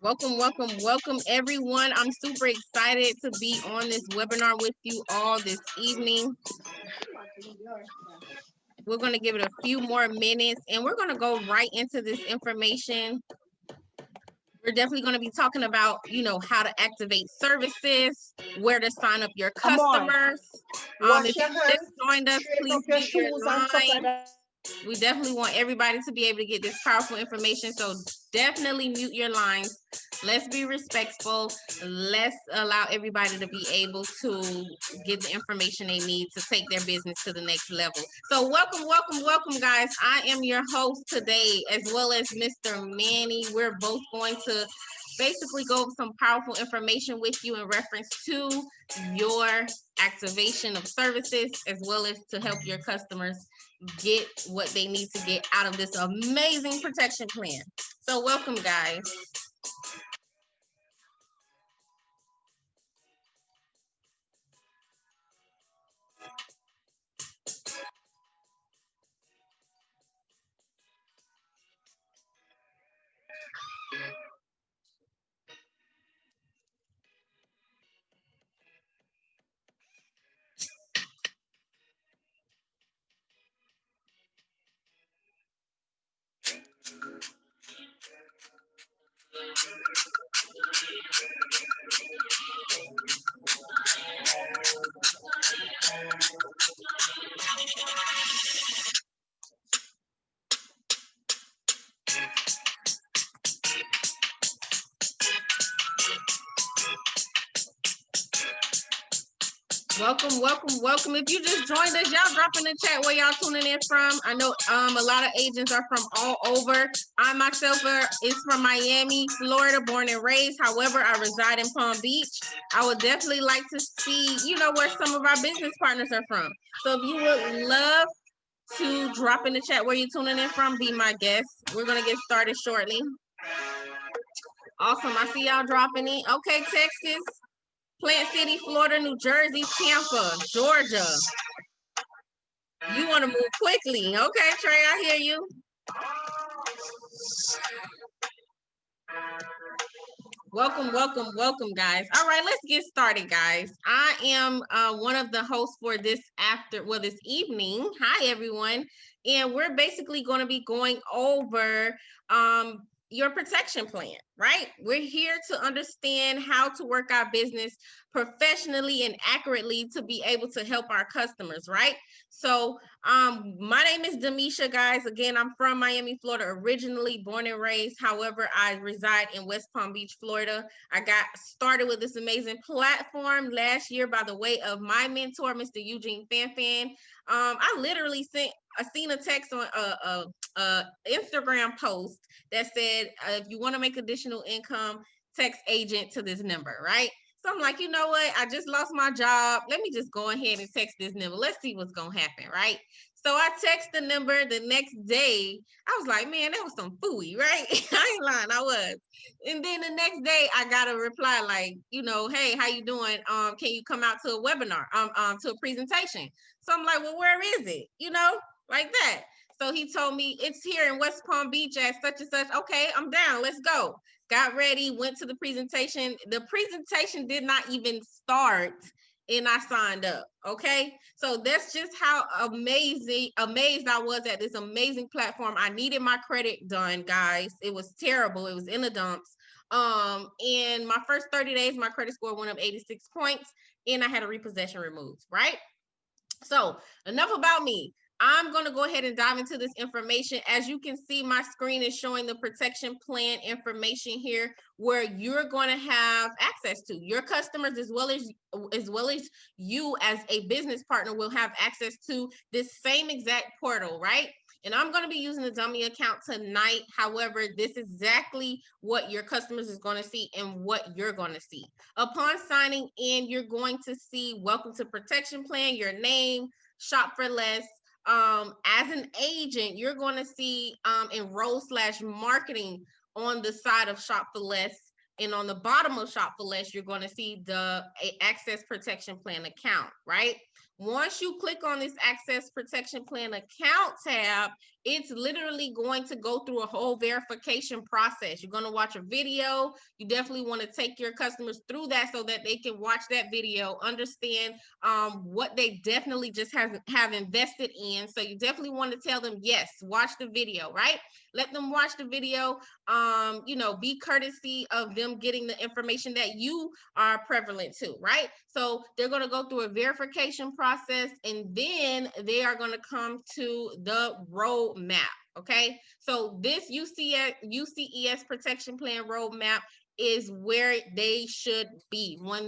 Welcome, everyone. I'm super excited to be on this webinar with you all this evening. We're going to give it a few more minutes and we're going to go right into this information. We're definitely going to be talking about, how to activate services, where to sign up your customers. If you just joined us, please mute your line. We definitely want everybody to be able to get this powerful information. So definitely mute your lines. Let's be respectful. Let's allow everybody to be able to get the information they need to take their business to the next level. So welcome, guys. I am your host today, as well as Mr. Manny. We're both going to basically go over some powerful information with you in reference to your activation of services, as well as to help your customers get what they need to get out of this amazing protection plan. So welcome, guys. Welcome. If you just joined us, y'all drop in the chat where y'all tuning in from. I know a lot of agents are from all over. I myself is from Miami, Florida, born and raised. However, I reside in Palm Beach. I would definitely like to see, where some of our business partners are from. So if you would love to drop in the chat where you're tuning in from, be my guest. We're going to get started shortly. Awesome. I see y'all dropping in. Okay, Texas, Plant City, Florida, New Jersey, Tampa, Georgia. You want to move quickly. Okay, Trey, I hear you. Welcome, guys. All right, let's get started, guys. I am one of the hosts for this evening. Hi, everyone. And we're basically going to be going over your protection plan, right? We're here to understand how to work our business professionally and accurately to be able to help our customers, right? So my name is Demeasha, guys. Again, I'm from Miami, Florida, originally born and raised. However, I reside in West Palm Beach, Florida. I got started with this amazing platform last year by the way of my mentor, Mr. Eugene Fanfan. I literally seen a text on a Instagram post that said, if you want to make additional income, text agent to this number, right? So I'm like, you know what? I just lost my job. Let me just go ahead and text this number. Let's see what's going to happen, right? So I text the number the next day. I was like, man, that was some phooey, right? I ain't lying, I was. And then the next day I got a reply like, hey, how you doing? Can you come out to a webinar, to a presentation? So I'm like, well, where is it? Like that. So he told me it's here in West Palm Beach at such and such. Okay, I'm down. Let's go. Got ready, went to the presentation. The presentation did not even start and I signed up. Okay. So that's just how amazed I was at this amazing platform. I needed my credit done, guys. It was terrible. It was in the dumps. In my first 30 days, my credit score went up 86 points and I had a repossession removed, right? So enough about me. I'm going to go ahead and dive into this information. As you can see, my screen is showing the protection plan information here where you're going to have access to your customers as well as you as a business partner will have access to this same exact portal, right? And I'm going to be using the dummy account tonight. However, this is exactly what your customers is going to see and what you're going to see. Upon signing in, you're going to see welcome to protection plan, your name, shop for less. As an agent, you're going to see enroll/marketing on the side of shop for less. And on the bottom of Shop for Less, you're going to see the Access Protection Plan account, right? Once you click on this Access Protection Plan account tab, it's literally going to go through a whole verification process. You're going to watch a video. You definitely want to take your customers through that so that they can watch that video, understand what they definitely just have invested in. So you definitely want to tell them, yes, watch the video, right? Let them watch the video. Be courtesy of them getting the information that you are prevalent to, right? So they're going to go through a verification process, and then they are going to come to the roadmap. Okay, so this UCES protection plan roadmap is where they should be when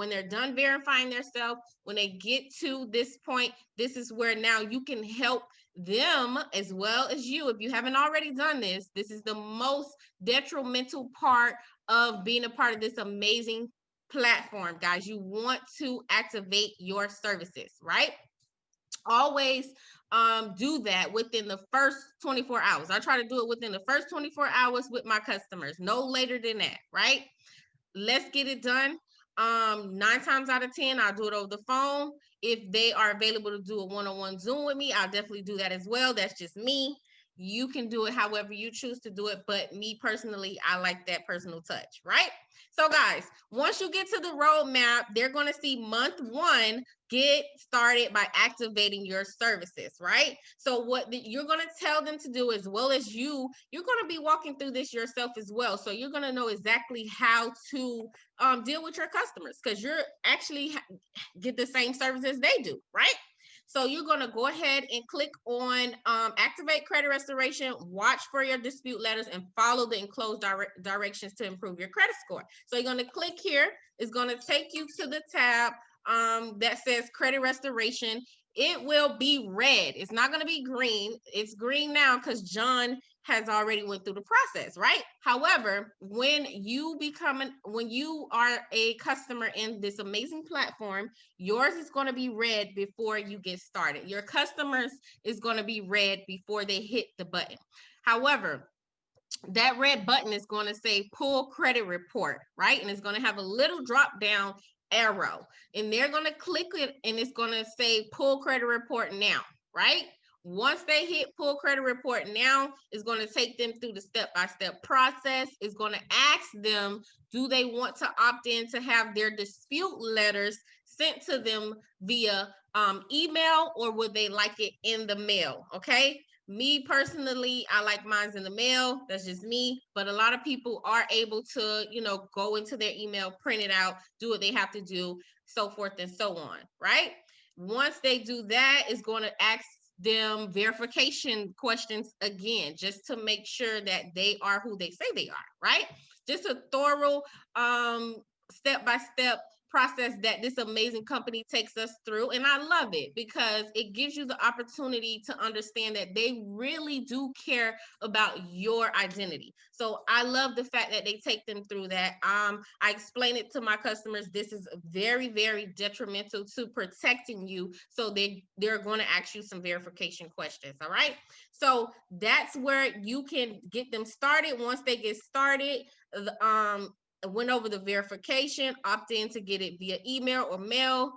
they're done verifying themselves. When they get to this point, this is where now you can help them as well as you. If you haven't already done this, this is the most detrimental part of being a part of this amazing platform, guys. You want to activate your services, right? Always do that within the first 24 hours. I try to do it within the first 24 hours with my customers, no later than that, right? Let's get it done. 9 times out of 10, I'll do it over the phone. If they are available to do a one-on-one Zoom with me, I'll definitely do that as well. That's just me. You can do it however you choose to do it, but me personally, I like that personal touch, right? So guys, once you get to the roadmap, they're going to see month 1, get started by activating your services, right? So what you're going to tell them to do, as well as you're going to be walking through this yourself as well. So you're going to know exactly how to deal with your customers, because you're actually get the same services they do, right? So you're going to go ahead and click on activate credit restoration, watch for your dispute letters, and follow the enclosed directions to improve your credit score. So you're going to click here. It's going to take you to the tab that says credit restoration. It will be red. It's not going to be green. It's green now because John has already went through the process, right? However, when you are a customer in this amazing platform, yours is going to be red before you get started. Your customers is going to be red before they hit the button. However, that red button is going to say pull credit report, right? And it's going to have a little drop down arrow, and they're going to click it, and it's going to say pull credit report now, right? Once they hit pull credit report now, it's going to take them through the step-by-step process. It's going to ask them, do they want to opt in to have their dispute letters sent to them via email, or would they like it in the mail? Okay. Me personally, I like mine's in the mail. That's just me. But a lot of people are able to, go into their email, print it out, do what they have to do, so forth and so on, right? Once they do that, it's going to ask them verification questions again, just to make sure that they are who they say they are, right? Just a thorough step-by-step process that this amazing company takes us through. And I love it because it gives you the opportunity to understand that they really do care about your identity. So I love the fact that they take them through that. I explain it to my customers. This is very, very detrimental to protecting you. So they're going to ask you some verification questions. All right. So that's where you can get them started. Once they get started, went over the verification, opt in to get it via email or mail,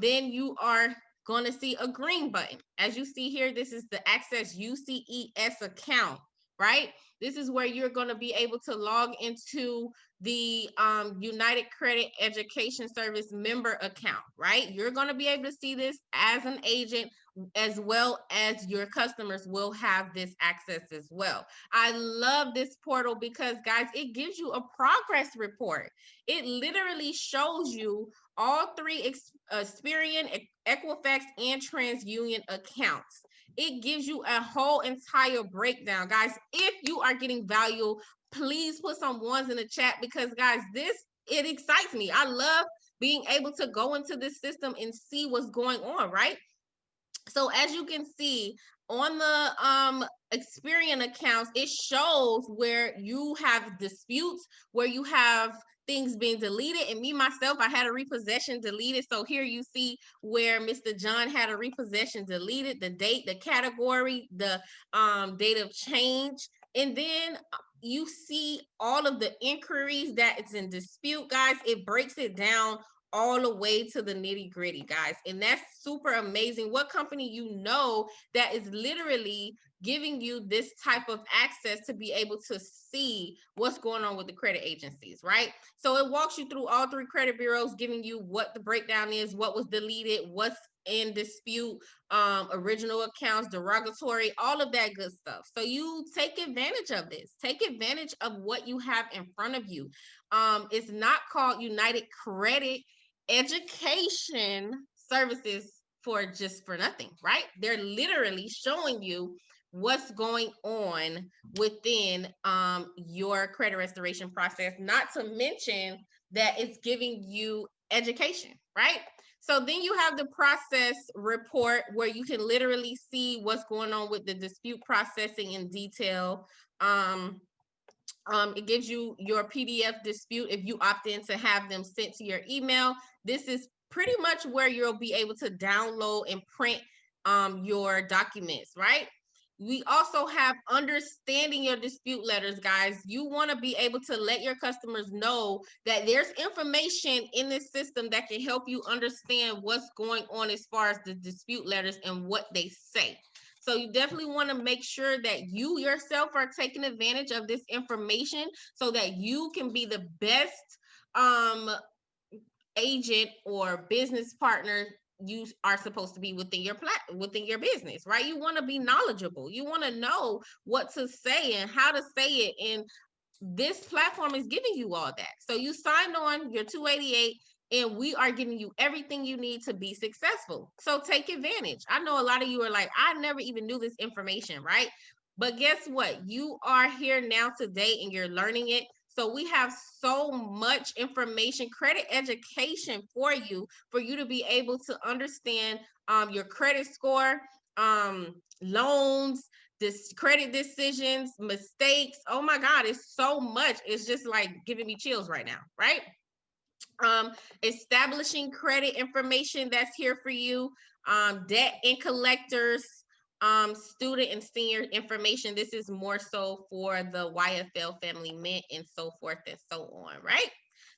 then you are going to see a green button. As you see here, this is the Access UCES account, right? This is where you're going to be able to log into the United Credit Education Service member account, right? You're going to be able to see this as an agent, as well as your customers will have this access as well. I love this portal because, guys, it gives you a progress report. It literally shows you all 3 Experian, Equifax, and TransUnion accounts. It gives you a whole entire breakdown. Guys, if you are getting value, please put some ones in the chat because, guys, it excites me. I love being able to go into this system and see what's going on, right? So as you can see on the Experian accounts, it shows where you have disputes, where you have things being deleted. And me, myself, I had a repossession deleted. So here you see where Mr. John had a repossession deleted, the date, the category, the date of change. And then you see all of the inquiries that it's in dispute, guys. It breaks it down all the way to the nitty gritty, guys. And that's super amazing. What company you know that is literally giving you this type of access to be able to see what's going on with the credit agencies, right? So it walks you through all three credit bureaus, giving you what the breakdown is, what was deleted, what's in dispute, original accounts, derogatory, all of that good stuff. So you take advantage of this. Take advantage of what you have in front of you. It's not called United Credit Education Services for nothing, right? They're literally showing you what's going on within your credit restoration process, not to mention that it's giving you education, right? So then you have the process report where you can literally see what's going on with the dispute processing in detail. It gives you your PDF dispute if you opt in to have them sent to your email. This is pretty much where you'll be able to download and print your documents, right? We also have understanding your dispute letters, guys. You want to be able to let your customers know that there's information in this system that can help you understand what's going on as far as the dispute letters and what they say. So you definitely want to make sure that you yourself are taking advantage of this information so that you can be the best um, agent or business partner you are supposed to be within within your business, right? You want to be knowledgeable. You want to know what to say and how to say it. And this platform is giving you all that. So you signed on your 288 and we are giving you everything you need to be successful. So take advantage. I know a lot of you are like, I never even knew this information, right? But guess what? You are here now today and you're learning it. So we have so much information, credit education for you to be able to understand your credit score, loans, this credit decisions, mistakes. Oh my God, it's so much. It's just like giving me chills right now, right? Establishing credit information that's here for you, debt and collectors, student and senior information. This is more so for the YFL family mint and so forth and so on, right?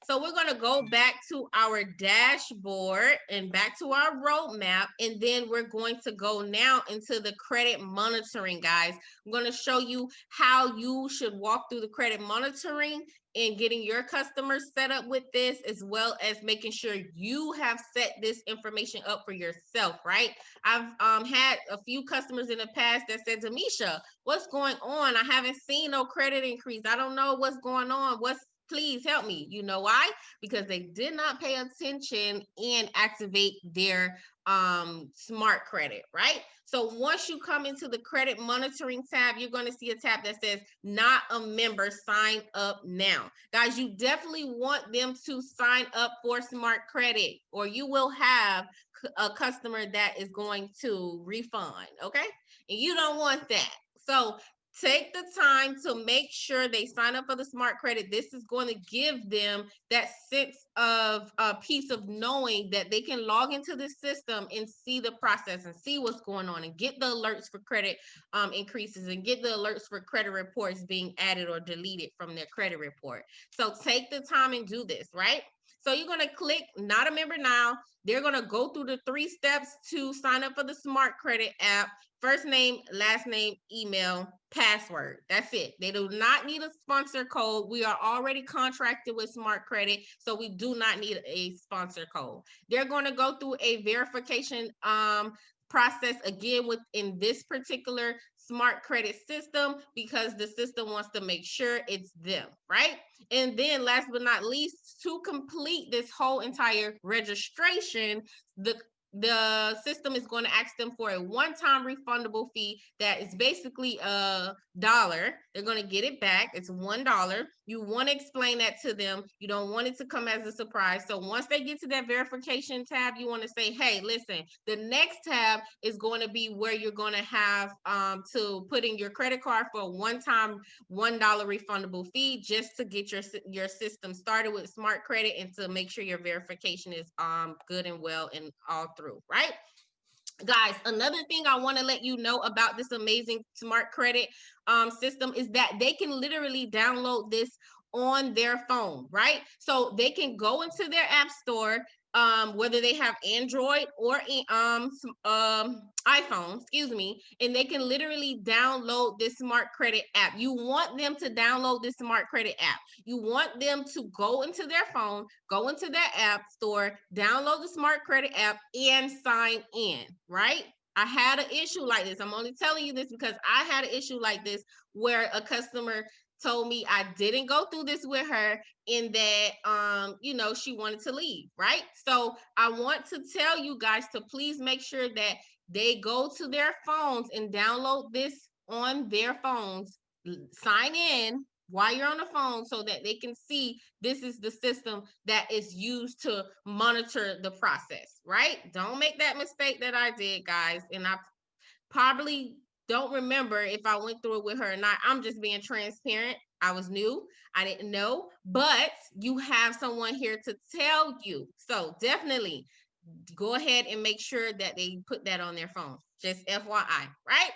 So we're going to go back to our dashboard and back to our roadmap, and then we're going to go now into the credit monitoring, guys. I'm going to show you how you should walk through the credit monitoring and getting your customers set up with this, as well as making sure you have set this information up for yourself, right? I've had a few customers in the past that said, Demeasha, what's going on? I haven't seen no credit increase. I don't know what's going on. Please help me. You know why? Because they did not pay attention and activate their smart credit, right? So once you come into the credit monitoring tab, you're going to see a tab that says not a member, sign up now. Guys, you definitely want them to sign up for smart credit or you will have a customer that is going to refund, okay? And you don't want that. So take the time to make sure they sign up for the smart credit. This is going to give them that sense of peace of knowing that they can log into the system and see the process and see what's going on and get the alerts for credit increases and get the alerts for credit reports being added or deleted from their credit report. So take the time and do this, right? So you're going to click not a member now. They're going to go through the 3 steps to sign up for the smart credit app. First name, last name, email, password. That's it. They do not need a sponsor code. We are already contracted with Smart Credit, so we do not need a sponsor code. They're going to go through a verification process again within this particular smart credit system because the system wants to make sure it's them, right? And then last but not least, to complete this whole entire registration, the system is going to ask them for a one-time refundable fee that is basically $1. They're going to get it back. It's $1. You want to explain that to them. You don't want it to come as a surprise. So once they get to that verification tab, you want to say, hey, listen, the next tab is going to be where you're going to have to put in your credit card for a one-time $1 refundable fee just to get your system started with smart credit and to make sure your verification is good and well and all through, right? Guys, another thing I want to let you know about this amazing smart credit system is that they can literally download this on their phone, right? So they can go into their app store, whether they have Android or iPhone, excuse me, and they can literally download this smart credit app. You want them to download this smart credit app. You want them to go into their phone, go into their app store, download the smart credit app, and sign in, right? I had an issue like this. I'm only telling you this because I had an issue like this where a customer told me I didn't go through this with her in that she wanted to leave, right? So I want to tell you guys to please make sure that they go to their phones and download this on their phones, sign in while you're on the phone so that they can see this is the system that is used to monitor the process, right? Don't make that mistake that I did, guys. And I probably don't remember if I went through it with her or not. I'm just being transparent. I was new. I didn't know, but you have someone here to tell you. So definitely go ahead and make sure that they put that on their phone. Just FYI, right?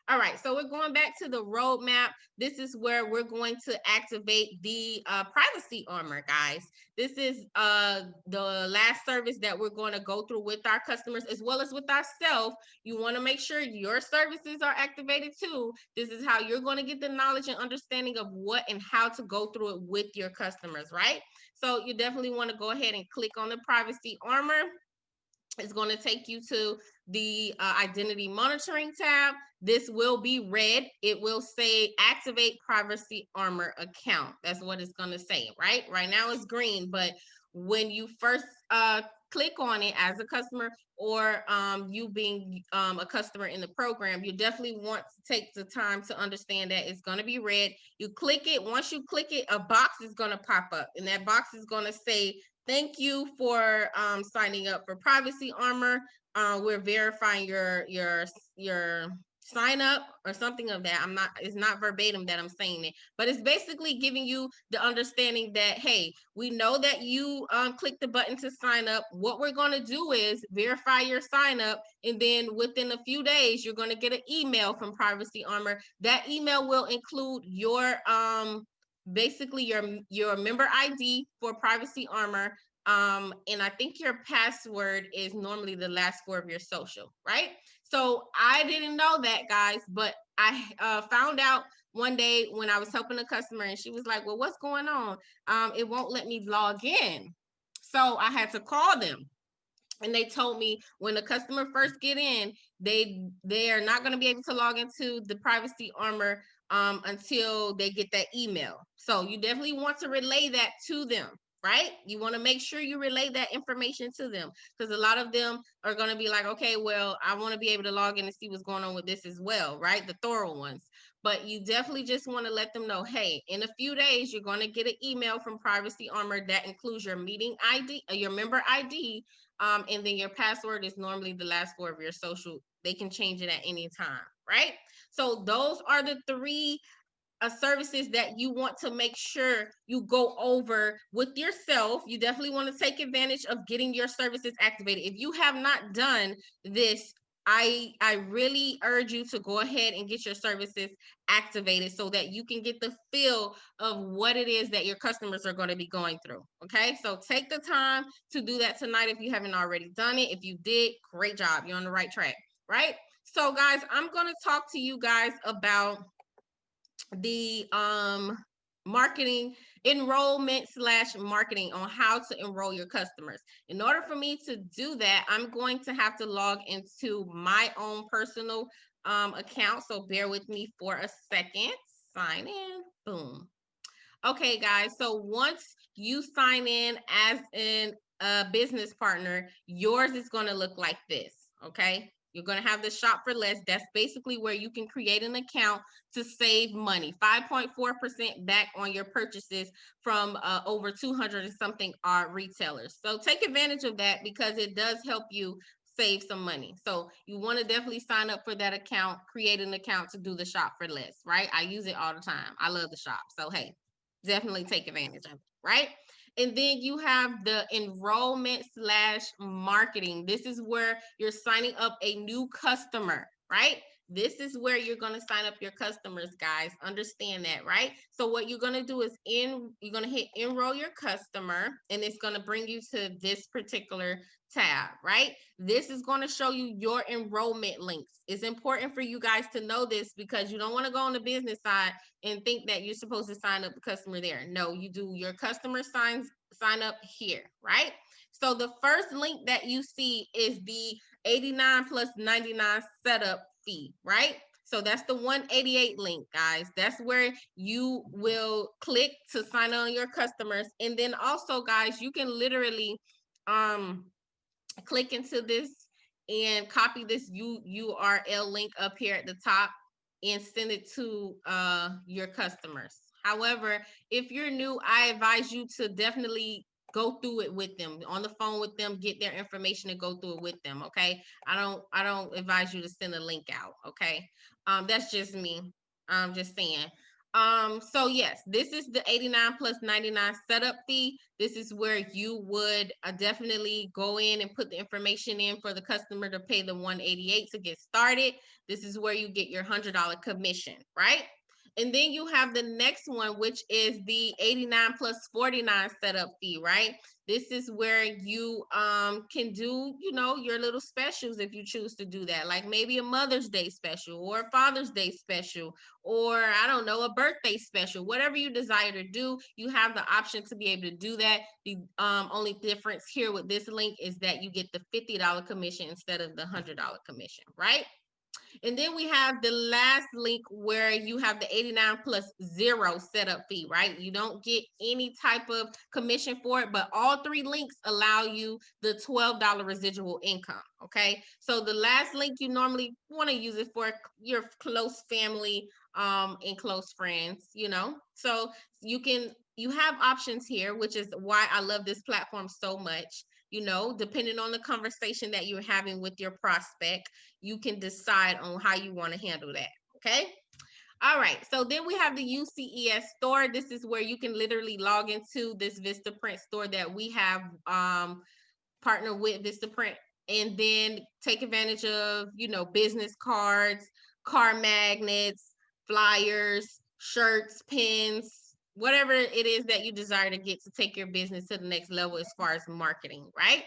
All right, so we're going back to the roadmap. This is where we're going to activate the privacy armor, guys. This is the last service that we're going to go through with our customers as well as with ourselves. You want to make sure your services are activated too. This is how you're going to get the knowledge and understanding of what and how to go through it with your customers, right? So you definitely want to go ahead and click on the privacy armor. It's going to take you to the identity monitoring tab. This will be red. It will say activate privacy armor account. That's what it's going to say, right? Right now it's green, but when you first click on it as a customer or you being a customer in the program, you definitely want to take the time to understand that it's going to be red. You click it. Once you click it, a box is going to pop up, and that box is going to say thank you for signing up for Privacy Armor. We're verifying your sign up or something of that. It's not verbatim that I'm saying it, but it's basically giving you the understanding that, hey, we know that you clicked the button to sign up. What we're going to do is verify your sign up, and then within a few days, you're going to get an email from Privacy Armor. That email will include your basically your member ID for Privacy Armor. And I think your password is normally the last four of your social, right? So I didn't know that, guys, but I found out one day when I was helping a customer, and she was like, well, what's going on? It won't let me log in. So I had to call them. And they told me when the customer first get in, they are not going to be able to log into the Privacy Armor until they get that email. So you definitely want to relay that to them, right? You want to make sure you relay that information to them, because a lot of them are going to be like, okay, well, I want to be able to log in and see what's going on with this as well, right? The thorough ones. But you definitely just want to let them know, hey, in a few days, you're going to get an email from Privacy Armor that includes your meeting ID, your member ID, and then your password is normally the last four of your social. They can change it at any time, right? So those are the three services that you want to make sure you go over with yourself. You definitely want to take advantage of getting your services activated. If you have not done this, I really urge you to go ahead and get your services activated so that you can get the feel of what it is that your customers are going to be going through. Okay, so take the time to do that tonight if you haven't already done it. If you did, great job. You're on the right track, right? So guys, I'm going to talk to you guys about the marketing enrollment slash marketing on how to enroll your customers. In order for me to do that, I'm going to have to log into my own personal account. So bear with me for a second. Sign in. Boom. Okay, guys. So once you sign in as a business partner, yours is going to look like this. Okay. You're going to have the shop for less. That's basically where you can create an account to save money, 5.4% back on your purchases from over 200 and something retailers. So take advantage of that because it does help you save some money. So you want to definitely sign up for that account, create an account to do the shop for less, right? I use it all the time. I love the shop. So, hey, definitely take advantage of it, right? And then you have the enrollment / marketing. This is where you're signing up a new customer, right? This is where you're going to sign up your customers, guys. Understand that, right? So what you're going to do is you're going to hit enroll your customer, and it's going to bring you to this particular tab, right? This is going to show you your enrollment links. It's important for you guys to know this because you don't want to go on the business side and think that you're supposed to sign up the customer there. No, you do your customer sign up here, right? So the first link that you see is the 89 plus 99 setup fee, right? So that's the 188 link, guys. That's where you will click to sign on your customers. And then also, guys, you can literally click into this and copy this URL link up here at the top and send it to your customers. However, if you're new, I advise you to definitely go through it with them, on the phone with them, get their information and go through it with them. Okay. I don't advise you to send a link out. Okay. That's just me. I'm just saying. So yes, this is the 89 plus 99 setup fee. This is where you would definitely go in and put the information in for the customer to pay the 188 to get started. This is where you get your $100 commission, right? And then you have the next one, which is the 89 plus 49 setup fee, right? This is where you can do, you know, your little specials if you choose to do that, like maybe a Mother's Day special or a Father's Day special, or I don't know, a birthday special. Whatever you desire to do, you have the option to be able to do that. The only difference here with this link is that you get the $50 commission instead of the $100 commission, right? And then we have the last link where you have the 89 plus 0 setup fee, right? You don't get any type of commission for it, but all three links allow you the $12 residual income. Okay. So the last link you normally want to use it for your close family and close friends, you know. So you have options here, which is why I love this platform so much. You know, depending on the conversation that you're having with your prospect, you can decide on how you want to handle that. Okay. All right. So then we have the UCES store. This is where you can literally log into this Vistaprint store that we have partnered with Vistaprint, and then take advantage of, you know, business cards, car magnets, flyers, shirts, pins, whatever it is that you desire to get to take your business to the next level as far as marketing, right?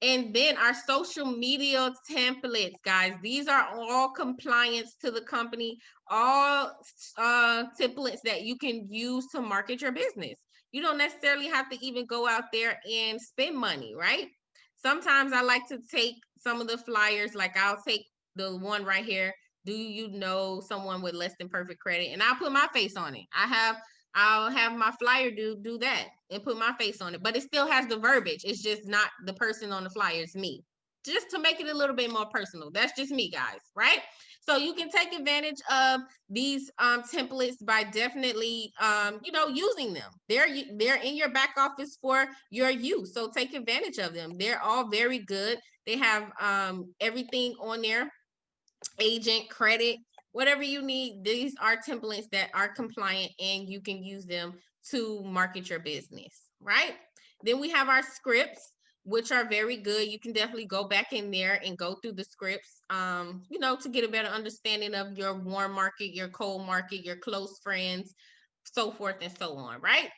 And then our social media templates, guys, these are all compliance to the company, all templates that you can use to market your business. You don't necessarily have to even go out there and spend money, right? Sometimes I like to take some of the flyers, like I'll take the one right here. Do you know someone with less than perfect credit? And I'll put my face on it. I'll have my flyer do that and put my face on it, but it still has the verbiage. It's just not the person on the flyer, it's me. Just to make it a little bit more personal. That's just me, guys, right? So you can take advantage of these templates by definitely you know, using them. They're in your back office for your use. So take advantage of them. They're all very good. They have everything on there, agent, credit, whatever you need. These are templates that are compliant and you can use them to market your business, right? Then we have our scripts, which are very good. You can definitely go back in there and go through the scripts, you know, to get a better understanding of your warm market, your cold market, your close friends, so forth and so on, right?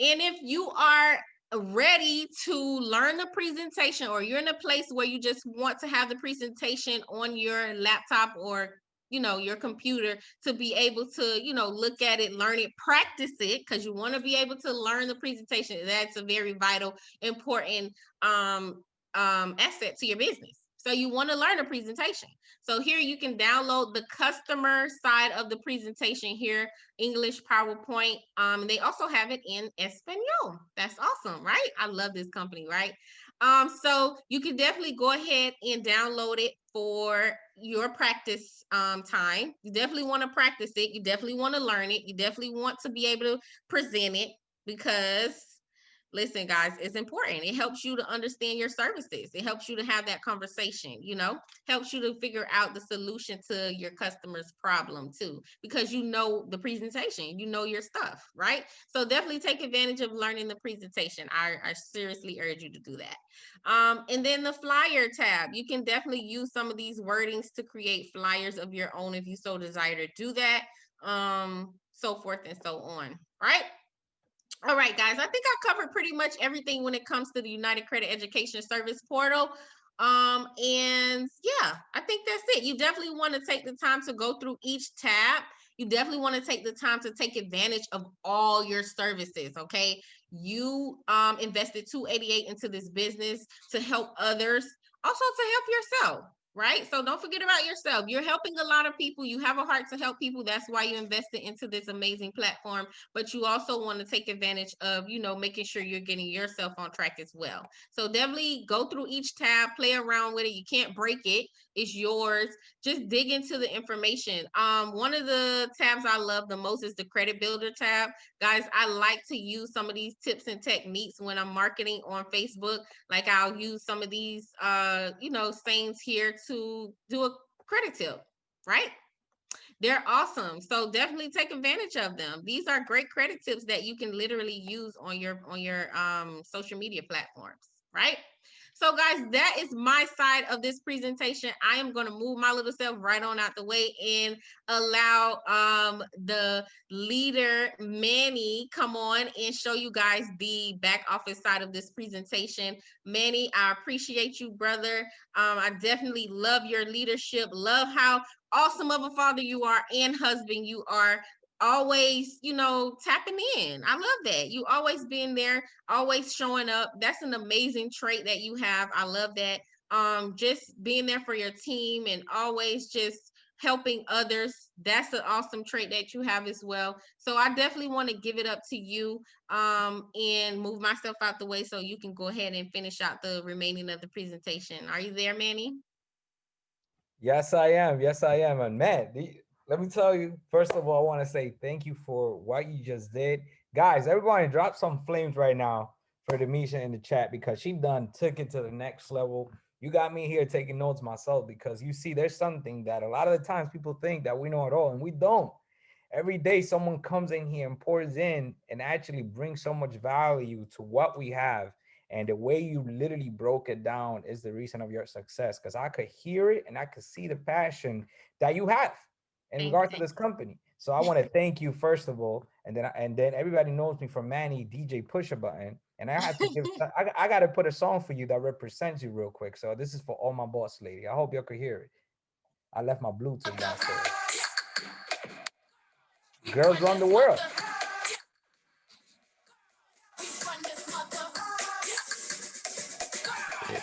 And if you are ready to learn the presentation, or you're in a place where you just want to have the presentation on your laptop or, you know, your computer, to be able to, you know, look at it, learn it, practice it, because you want to be able to learn the presentation. That's a very vital, important asset to your business. So you want to learn a presentation. So here you can download the customer side of the presentation here, English PowerPoint. They also have it in Espanol. That's awesome, right? I love this company, right? So you can definitely go ahead and download it for your practice time. You definitely want to practice it. You definitely want to learn it. You definitely want to be able to present it, because Listen, guys, it's important. It helps you to understand your services. It helps you to have that conversation, helps you to figure out the solution to your customer's problem too, because you know the presentation, you know your stuff, right? So definitely take advantage of learning the presentation. I seriously urge you to do that. And then the flyer tab, you can definitely use some of these wordings to create flyers of your own if you so desire to do that. So forth and so on, right? All right, guys, I think I covered pretty much everything when it comes to the United Credit Education Service portal. And yeah, I think that's it. You definitely want to take the time to go through each tab. You definitely want to take the time to take advantage of all your services. Okay. You invested 288 into this business to help others, also to help yourself. Right. So don't forget about yourself. You're helping a lot of people. You have a heart to help people. That's why you invested into this amazing platform. But you also want to take advantage of, making sure you're getting yourself on track as well. So definitely go through each tab, play around with it. You can't break it. It's yours. Just dig into the information. One of the tabs I love the most is the credit builder tab. Guys, I like to use some of these tips and techniques when I'm marketing on Facebook. Like I'll use some of these sayings here to do a credit tip, right? They're awesome. So definitely take advantage of them. These are great credit tips that you can literally use on your social media platforms, right? So guys, that is my side of this presentation. I am going to move my little self right on out the way and allow the leader Manny come on and show you guys the back office side of this presentation. Manny, I appreciate you, brother. I definitely love your leadership. Love how awesome of a father you are and husband you are, always tapping in. I love that. You always being there, always showing up. That's an amazing trait that you have. I love that. Just being there for your team and always just helping others. That's an awesome trait that you have as well. So I definitely want to give it up to you and move myself out the way so you can go ahead and finish out the remaining of the presentation. Are you there, Manny? Yes, I am. Yes, I am. And man, let me tell you, first of all, I want to say thank you for what you just did. Guys, everybody drop some flames right now for Demeasha in the chat because she done took it to the next level. You got me here taking notes myself because you see, there's something that a lot of the times people think that we know it all and we don't. Every day someone comes in here and pours in and actually brings so much value to what we have, and the way you literally broke it down is the reason of your success, because I could hear it and I could see the passion that you have in Thank regards to this company. So I want to thank you first of all, and then everybody knows me from Manny DJ Push a Button, and I had to give you. I got to put a song for you that represents you real quick. So this is for all my boss lady. I hope y'all could hear it. I left my Bluetooth downstairs. Girls run the world.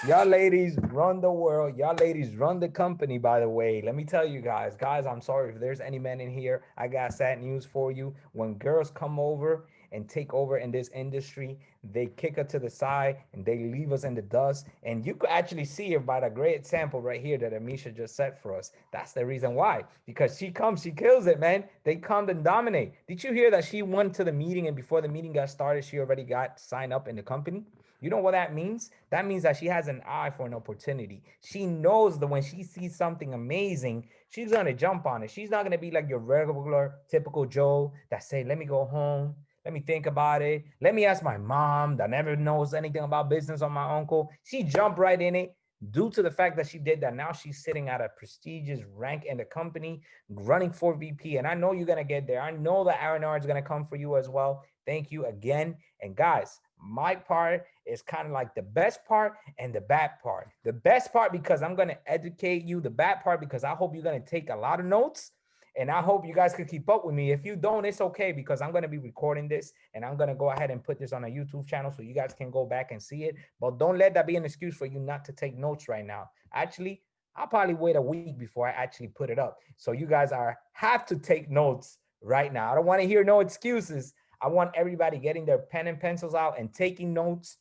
Y'all ladies run the world. Y'all ladies run the company, by the way. Let me tell you guys. Guys, I'm sorry if there's any men in here. I got sad news for you. When girls come over and take over in this industry, they kick us to the side and they leave us in the dust. And you could actually see it by the great example right here that Demeasha just set for us. That's the reason why. Because she comes, she kills it, man. They come and dominate. Did you hear that she went to the meeting and before the meeting got started, she already got signed up in the company? You know what that means? That means that she has an eye for an opportunity. She knows that when she sees something amazing, she's gonna jump on it. She's not gonna be like your regular, typical Joe that say, "Let me go home. Let me think about it. Let me ask my mom that never knows anything about business or my uncle." She jumped right in it. Due to the fact that she did that, now she's sitting at a prestigious rank in the company, running for VP. And I know you're gonna get there. I know that R&R is gonna come for you as well. Thank you again. And guys, my part is kind of like the best part and the bad part. The best part because I'm going to educate you. The bad part because I hope you're going to take a lot of notes. And I hope you guys could keep up with me. If you don't, it's okay because I'm going to be recording this and I'm going to go ahead and put this on a YouTube channel so you guys can go back and see it. But don't let that be an excuse for you not to take notes right now. Actually, I'll probably wait a week before I actually put it up. So you guys have to take notes right now. I don't want to hear no excuses. I want everybody getting their pen and pencils out and taking notes.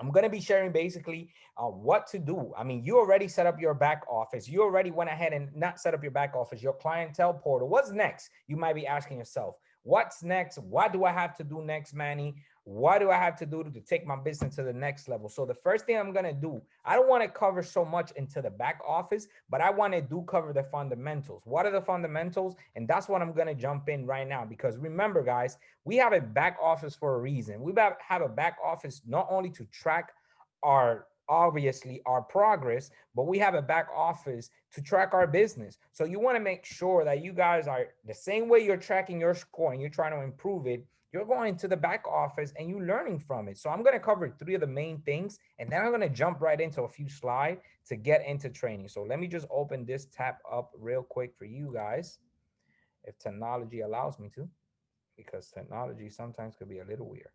I'm going to be sharing basically what to do. I mean, you already set up your back office. You already went ahead and not set up your back office, your clientele portal. What's next? You might be asking yourself, what's next? What do I have to do next, Manny? What do I have to do to take my business to the next level? So the first thing I'm going to do, I don't want to cover so much into the back office, but I want to do cover the fundamentals. What are the fundamentals? And that's what I'm going to jump in right now, because remember, guys, we have a back office for a reason. We have a back office not only to track our, obviously, our progress, but we have a back office to track our business. So you want to make sure that you guys are the same way you're tracking your score and you're trying to improve it. You're going to the back office and you learning from it. So I'm going to cover three of the main things, and then I'm going to jump right into a few slides to get into training. So let me just open this tab up real quick for you guys, if technology allows me to, because technology sometimes could be a little weird.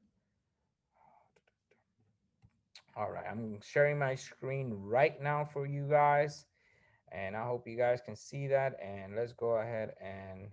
All right, I'm sharing my screen right now for you guys, and I hope you guys can see that. And let's go ahead and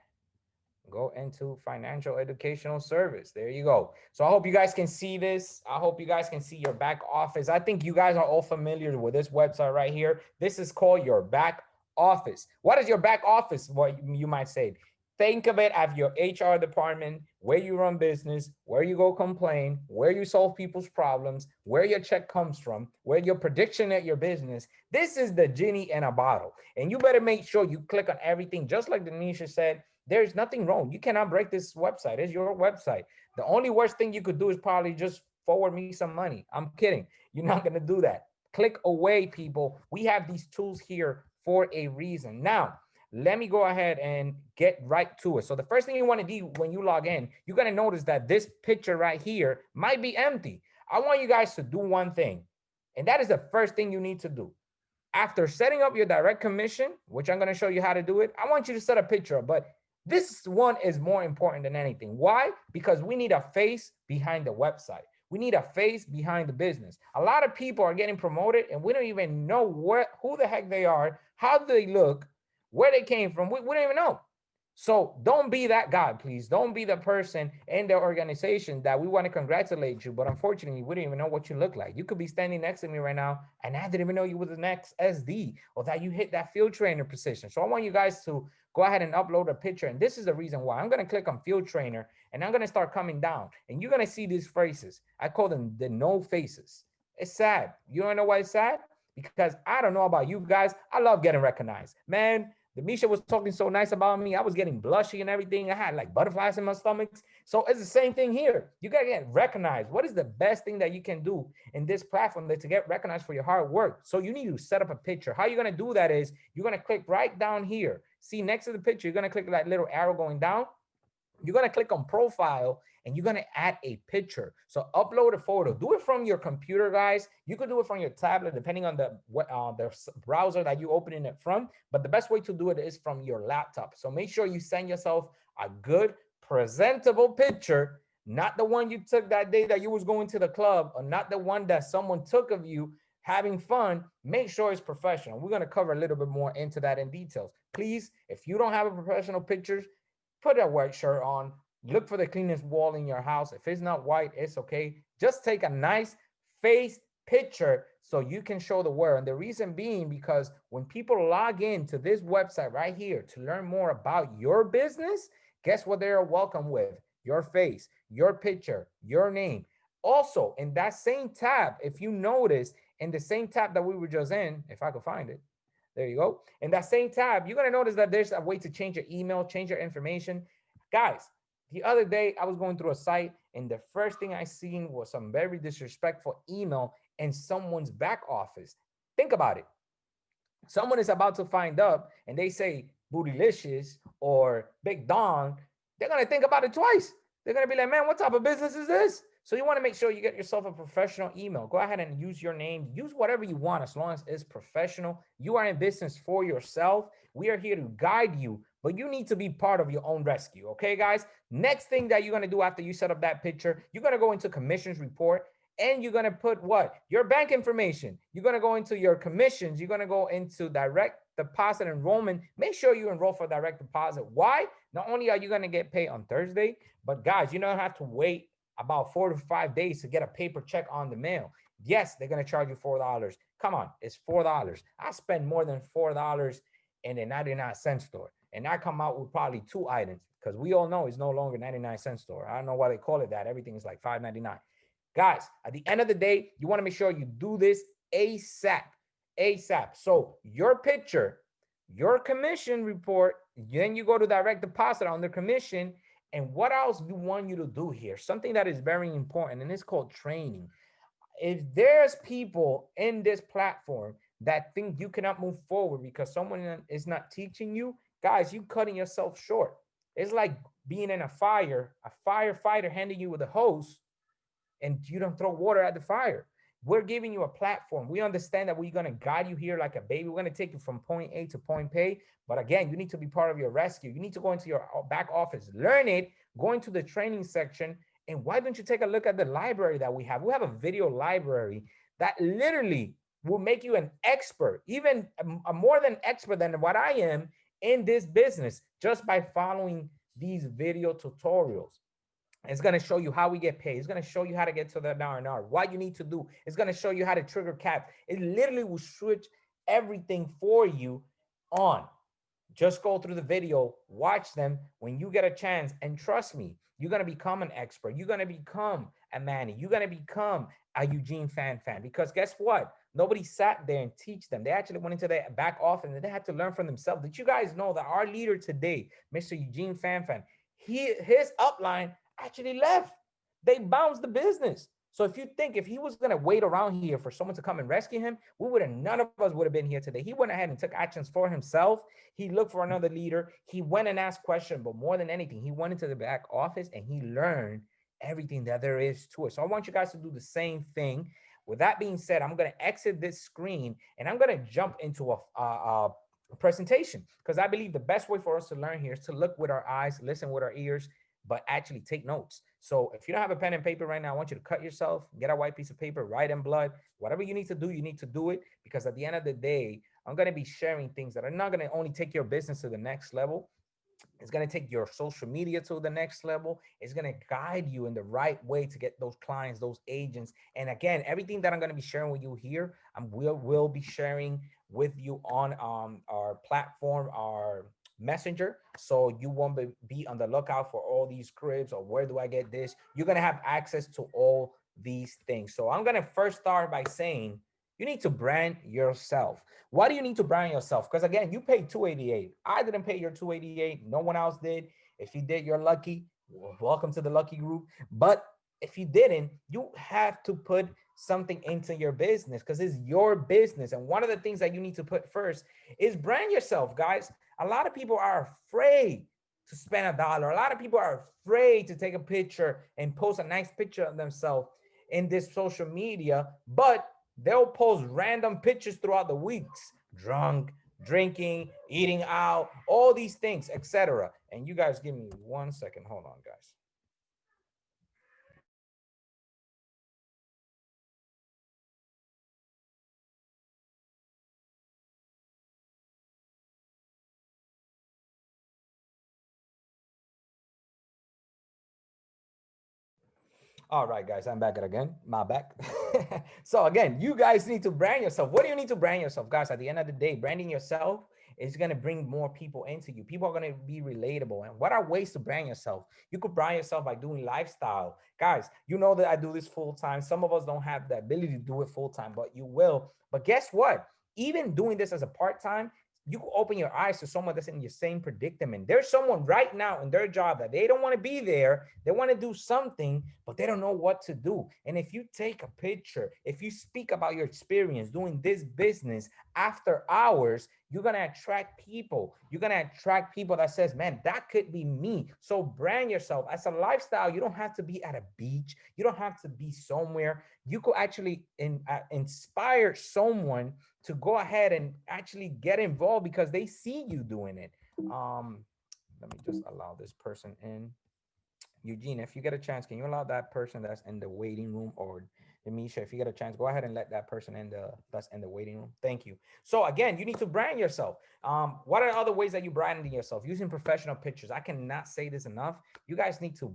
go into financial educational service. There you go. So I hope you guys can see this. I hope you guys can see your back office. I think you guys are all familiar with this website right here. This is called your back office. What is your back office? What you might say. Think of it as your HR department, where you run business, where you go complain, where you solve people's problems, where your check comes from, where your prediction at your business. This is the genie in a bottle. And you better make sure you click on everything, just like Demeasha said. There's nothing wrong. You cannot break this website. It's your website. The only worst thing you could do is probably just forward me some money. I'm kidding. You're not going to do that. Click away, people. We have these tools here for a reason. Now, let me go ahead and get right to it. So the first thing you want to do when you log in, you're going to notice that this picture right here might be empty. I want you guys to do one thing, and that is the first thing you need to do. After setting up your direct commission, which I'm going to show you how to do it, I want you to set a picture up. But this one is more important than anything. Why? Because we need a face behind the website. We need a face behind the business. A lot of people are getting promoted and we don't even know who the heck they are, how they look, where they came from. We don't even know. So don't be that guy, please. Don't be the person in the organization that we want to congratulate you, but unfortunately, we don't even know what you look like. You could be standing next to me right now, and I didn't even know you were the next SD or that you hit that field trainer position. So I want you guys to go ahead and upload a picture, and this is the reason why. I'm going to click on field trainer, and I'm going to start coming down, and you're going to see these faces. I call them the no faces. It's sad. You don't know why it's sad? Because I don't know about you guys. I love getting recognized. Man, Demeasha was talking so nice about me. I was getting blushy and everything. I had like butterflies in my stomach. So it's the same thing here. You got to get recognized. What is the best thing that you can do in this platform to get recognized for your hard work? So you need to set up a picture. How you're going to do that is you're going to click right down here. See, next to the picture, you're going to click that little arrow going down. You're going to click on profile and you're going to add a picture. So upload a photo. Do it from your computer, guys. You could do it from your tablet, depending on the browser that you opening it from. But the best way to do it is from your laptop. So make sure you send yourself a good, presentable picture, not the one you took that day that you was going to the club, or not the one that someone took of you having fun. Make sure it's professional. We're going to cover a little bit more into that in details. Please, if you don't have a professional picture, put a white shirt on. Look for the cleanest wall in your house. If it's not white, it's okay. Just take a nice face picture so you can show the world. And the reason being, because when people log in to this website right here to learn more about your business, guess what they're welcome with? Your face, your picture, your name. Also, in that same tab, if you notice, in the same tab that we were just in, if I could find it, there you go. In that same tab, you're going to notice that there's a way to change your email, change your information. Guys, the other day I was going through a site and the first thing I seen was some very disrespectful email in someone's back office. Think about it. Someone is about to find up and they say bootylicious or big don. They're going to think about it twice. They're going to be like, man, what type of business is this? So you want to make sure you get yourself a professional email. Go ahead and use your name. Use whatever you want as long as it's professional. You are in business for yourself. We are here to guide you, but you need to be part of your own rescue. Okay, guys? Next thing that you're going to do after you set up that picture, you're going to go into commissions report and you're going to put what? Your bank information. You're going to go into your commissions. You're going to go into direct deposit enrollment. Make sure you enroll for direct deposit. Why? Not only are you going to get paid on Thursday, but guys, you don't have to wait about 4 to 5 days to get a paper check on the mail. Yes, they're going to charge you $4. Come on, it's $4. I spend more than $4 in a 99-cent store. And I come out with probably 2 items because we all know it's no longer 99-cent store. I don't know why they call it that. Everything is like $5.99. Guys, at the end of the day, you want to make sure you do this ASAP. ASAP. So your picture, your commission report, then you go to direct deposit on the commission. And what else do you want you to do here? Something that is very important, and it's called training. If there's people in this platform that think you cannot move forward because someone is not teaching you, guys, you cutting yourself short. It's like being in a fire, a firefighter handing you with a hose, and you don't throw water at the fire. We're giving you a platform. We understand that we're going to guide you here like a baby. We're going to take you from point A to point B. But again, you need to be part of your rescue. You need to go into your back office, learn it, go into the training section. And why don't you take a look at the library that we have? We have a video library that literally will make you an expert, even a more than expert than what I am in this business, just by following these video tutorials. It's going to show you how we get paid. It's going to show you how to get to the R&R, what you need to do. It's going to show you how to trigger cap. It literally will switch everything for you on. Just go through the video, watch them when you get a chance, and trust me, you're going to become an expert. You're going to become a Manny. You're going to become a Eugene Fanfan, because guess what? Nobody sat there and teach them. They actually went into their back office and they had to learn from themselves. Did you guys know that our leader today, Mr. Eugene Fanfan, his upline actually left? They bounced the business. So if you think if he was going to wait around here for someone to come and rescue him, we would have, none of us would have been here today. He went ahead and took actions for himself. He looked for another leader. He went and asked questions, but more than anything, he went into the back office and he learned everything that there is to it. So I want you guys to do the same thing. With that being said, I'm going to exit this screen and I'm going to jump into a presentation, because I believe the best way for us to learn here is to look with our eyes, listen with our ears, but actually take notes. So if you don't have a pen and paper right now, I want you to cut yourself, get a white piece of paper, write in blood. Whatever you need to do, you need to do it, because at the end of the day, I'm going to be sharing things that are not going to only take your business to the next level. It's going to take your social media to the next level. It's going to guide you in the right way to get those clients, those agents. And again, everything that I'm going to be sharing with you here, I will be sharing with you on our platform, our messenger. So you won't be on the lookout for all these cribs or where do I get this. You're going to have access to all these things. So I'm going to first start by saying you need to brand yourself. Why do you need to brand yourself? Because again, you paid $288. I didn't pay your $288. No one else did. If you did, you're lucky. Welcome to the lucky group. But if you didn't, you have to put something into your business, because it's your business. And one of the things that you need to put first is brand yourself, guys. A lot of people are afraid to spend $1. A lot of people are afraid to take a picture and post a nice picture of themselves in this social media, but they'll post random pictures throughout the weeks, drunk, drinking, eating out, all these things, etc. And you guys give me 1 second. Hold on, guys. All right, guys, I'm back again. My back. So again, you guys need to brand yourself. What do you need to brand yourself, guys? At the end of the day, branding yourself is going to bring more people into you. People are going to be relatable. And what are ways to brand yourself? You could brand yourself by doing lifestyle. Guys, you know that I do this full time. Some of us don't have the ability to do it full time, but you will. But guess what? Even doing this as a part time, you can open your eyes to someone that's in your same predicament. There's someone right now in their job that they don't want to be there. They want to do something, but they don't know what to do. And if you take a picture, if you speak about your experience doing this business after hours, you're going to attract people. You're going to attract people that says, man, that could be me. So brand yourself as a lifestyle. You don't have to be at a beach. You don't have to be somewhere. You could actually inspire someone to go ahead and actually get involved because they see you doing it. Let me just allow this person in. Eugene, if you get a chance, can you allow that person that's in the waiting room, or Demeasha, if you get a chance, go ahead and let that person in that's in the waiting room. Thank you. So again, you need to brand yourself. What are other ways that you branding yourself? Using professional pictures. I cannot say this enough. You guys need to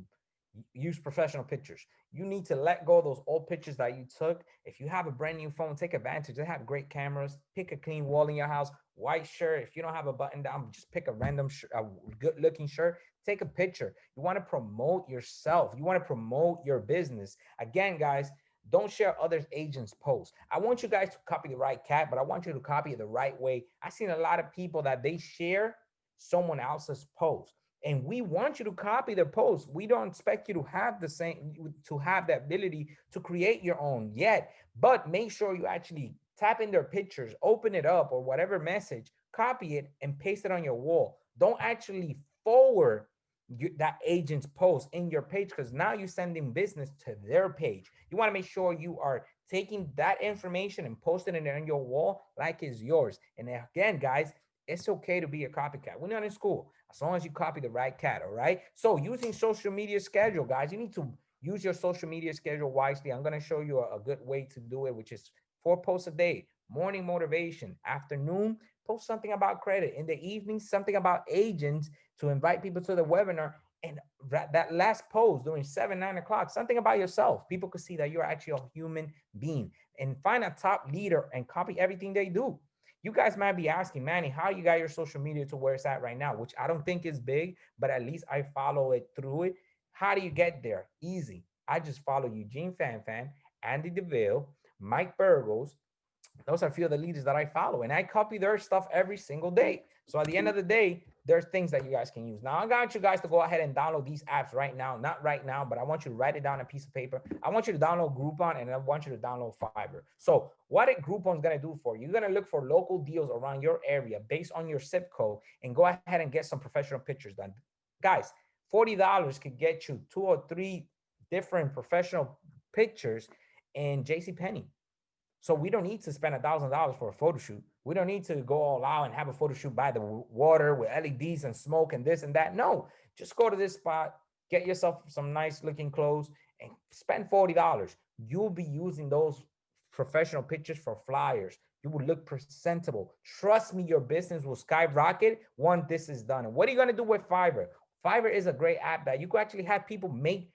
use professional pictures. You need to let go of those old pictures that you took. If you have a brand new phone, take advantage. They have great cameras. Pick a clean wall in your house, white shirt. If you don't have a button down, just pick a random a good looking shirt. Take a picture. You want to promote yourself. You want to promote your business. Again, guys, don't share others agents posts. I want you guys to copy the right cat, but I want you to copy it the right way. I've seen a lot of people that they share someone else's post, and we want you to copy their post. We don't expect you to have the same, to have the ability to create your own yet, but make sure you actually tap in their pictures, open it up, or whatever message, copy it and paste it on your wall. Don't actually forward that agent's post in your page, because now you're sending business to their page. You want to make sure you are taking that information and posting it on your wall like it's yours. And again, guys, it's okay to be a copycat. We're not in school, as long as you copy the right cat. All right. So using social media schedule, guys, you need to use your social media schedule wisely. I'm going to show you a good way to do it, which is 4 posts a day. Morning motivation, afternoon post something about credit, in the evening something about agents to invite people to the webinar, and that last post during 7, 9 o'clock, something about yourself. People could see that you're actually a human being, and find a top leader and copy everything they do. You guys might be asking, Manny, how you got your social media to where it's at right now, which I don't think is big, but at least I follow it through it. How do you get there? Easy. I just follow Eugene Fanfan, Andy DeVille, Mike Burgos. Those are a few of the leaders that I follow, and I copy their stuff every single day. So at the end of the day, there's things that you guys can use. Now, I got you guys to go ahead and download these apps right now. Not right now, but I want you to write it down on a piece of paper. I want you to download Groupon, and I want you to download Fiverr. So what Groupon's going to do for you, you're going to look for local deals around your area based on your zip code, and go ahead and get some professional pictures done. Guys, $40 could get you 2 or 3 different professional pictures in JCPenney. So we don't need to spend $1,000 for a photo shoot. We don't need to go all out and have a photo shoot by the water with LEDs and smoke and this and that. No, just go to this spot, get yourself some nice looking clothes, and spend $40. You'll be using those professional pictures for flyers. You will look presentable. Trust me, your business will skyrocket once this is done. And what are you going to do with Fiverr? Fiverr is a great app that you can actually have people make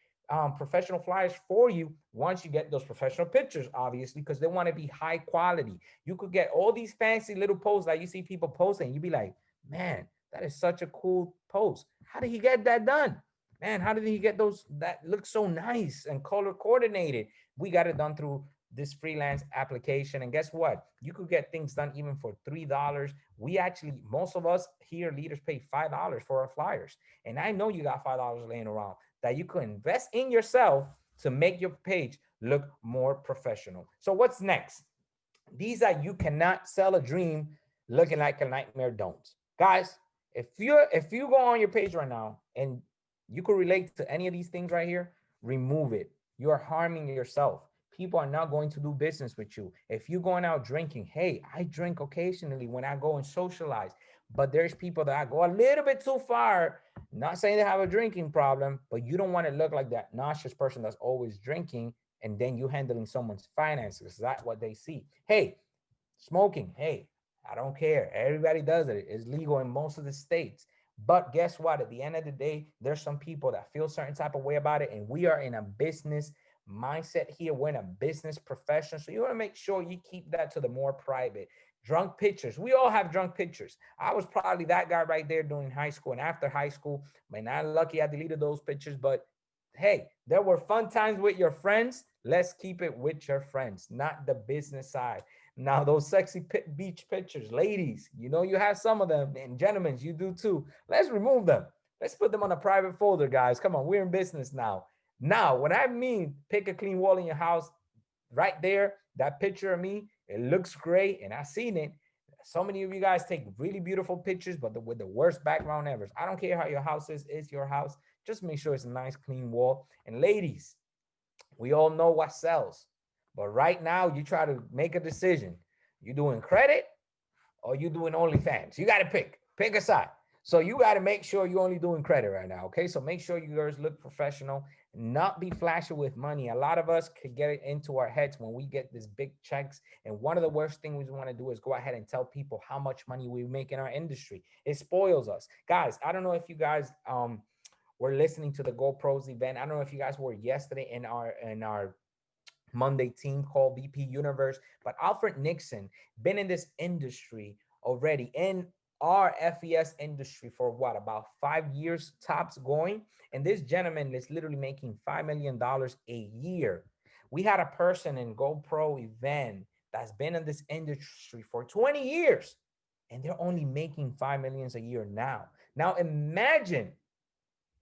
professional flyers for you once you get those professional pictures, obviously, because they want to be high quality. You could get all these fancy little posts that you see people posting. You'd be like, man, that is such a cool post. How did he get that done? Man, how did he get those that look so nice and color coordinated? We got it done through this freelance application. And guess what? You could get things done even for $3. We actually, most of us here, leaders, pay $5 for our flyers. And I know you got $5 laying around that you could invest in yourself to make your page look more professional. So what's next? These are, you cannot sell a dream looking like a nightmare don'ts. Guys, if you go on your page right now and you could relate to any of these things right here, remove it. You are harming yourself. People are not going to do business with you. If you're going out drinking, hey, I drink occasionally when I go and socialize, but there's people that go a little bit too far. Not saying they have a drinking problem, but you don't want to look like that nauseous person that's always drinking, and then you handling someone's finances. That's what they see. Hey, smoking, hey, I don't care. Everybody does it. It's legal in most of the states. But guess what? At the end of the day, there's some people that feel certain type of way about it, and we are in a business mindset here. We're in a business profession, so you want to make sure you keep that to the more private. Drunk pictures. We all have drunk pictures. I was probably that guy right there during high school and after high school. Man, I'm lucky I deleted those pictures, but hey, there were fun times with your friends. Let's keep it with your friends, not the business side. Now, those sexy beach pictures, ladies, you know you have some of them, and gentlemen, you do too. Let's remove them. Let's put them on a private folder, guys. Come on, we're in business now. Now, when I mean pick a clean wall in your house, right there, that picture of me, it looks great, and I've seen it. So many of you guys take really beautiful pictures, but with the worst background ever. I don't care how your house is. It's your house. Just make sure it's a nice, clean wall. And ladies, we all know what sells. But right now, you try to make a decision. You doing credit or you doing OnlyFans? You got to pick a side. So you got to make sure you're only doing credit right now. Okay. So make sure you guys look professional, not be flashy with money. A lot of us could get it into our heads when we get this big checks. And one of the worst things we want to do is go ahead and tell people how much money we make in our industry. It spoils us. Guys, I don't know if you guys, We're listening to the GoPros event. I don't know if you guys were yesterday in our Monday team called VP Universe, but Alfred Nixon been in this industry already in our FES industry for what, about 5 years tops going. And this gentleman is literally making $5 million a year. We had a person in GoPro event that's been in this industry for 20 years and they're only making 5 millions a year now. Now imagine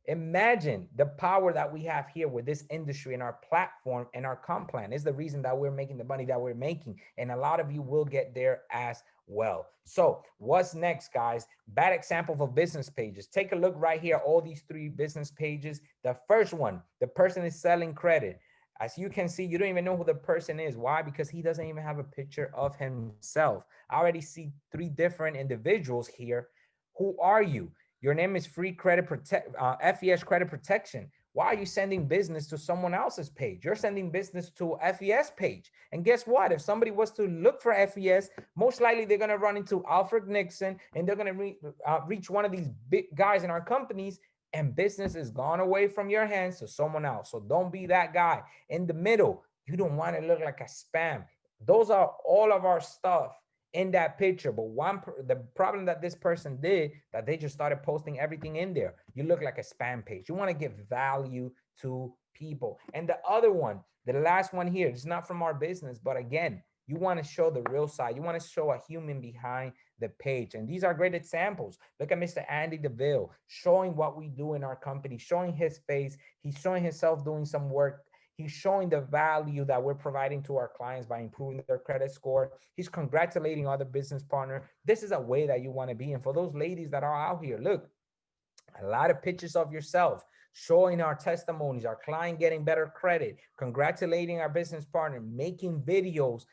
the power that we have here with this industry and our platform and our comp plan is the reason that we're making the money that we're making. And a lot of you will get there as well. So what's next, guys? Bad example of business pages. Take a look right here. All these 3 business pages. The first one, the person is selling credit. As you can see, you don't even know who the person is. Why? Because he doesn't even have a picture of himself. I already see 3 different individuals here. Who are you? Your name is Free Credit Protect, FES Credit Protection. Why are you sending business to someone else's page? You're sending business to a FES page. And guess what? If somebody was to look for FES, most likely they're going to run into Alfred Nixon and they're going to reach one of these big guys in our companies, and business is gone away from your hands to someone else. So don't be that guy in the middle. You don't want to look like a spam. Those are all of our stuff in that picture. But the problem that this person did, that they just started posting everything in there. You look like a spam page. You want to give value to people. And the other one, the last one here, it's not from our business, but again, you want to show the real side. You want to show a human behind the page. And these are great examples. Look at Mr. Andy DeVille showing what we do in our company, showing his face. He's showing himself doing some work. He's showing the value that we're providing to our clients by improving their credit score. He's congratulating other business partner. This is a way that you want to be. And for those ladies that are out here, look, a lot of pictures of yourself, showing our testimonies, our client getting better credit, congratulating our business partner, making videos,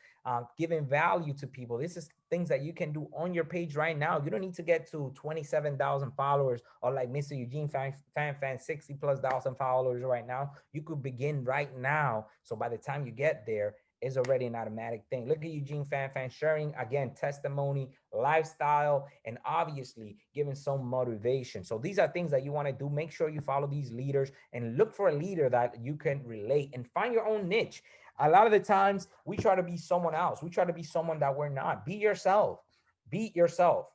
giving value to people. This is things that you can do on your page right now. You don't need to get to 27,000 followers or like Mr. Eugene Fanfan 60 plus thousand followers right now. You could begin right now. So by the time you get there, is already an automatic thing. Look at Eugene Fanfan sharing, again, testimony, lifestyle, and obviously giving some motivation. So these are things that you want to do. Make sure you follow these leaders and look for a leader that you can relate and find your own niche. A lot of the times we try to be someone else. We try to be someone that we're not. Be yourself. Be yourself.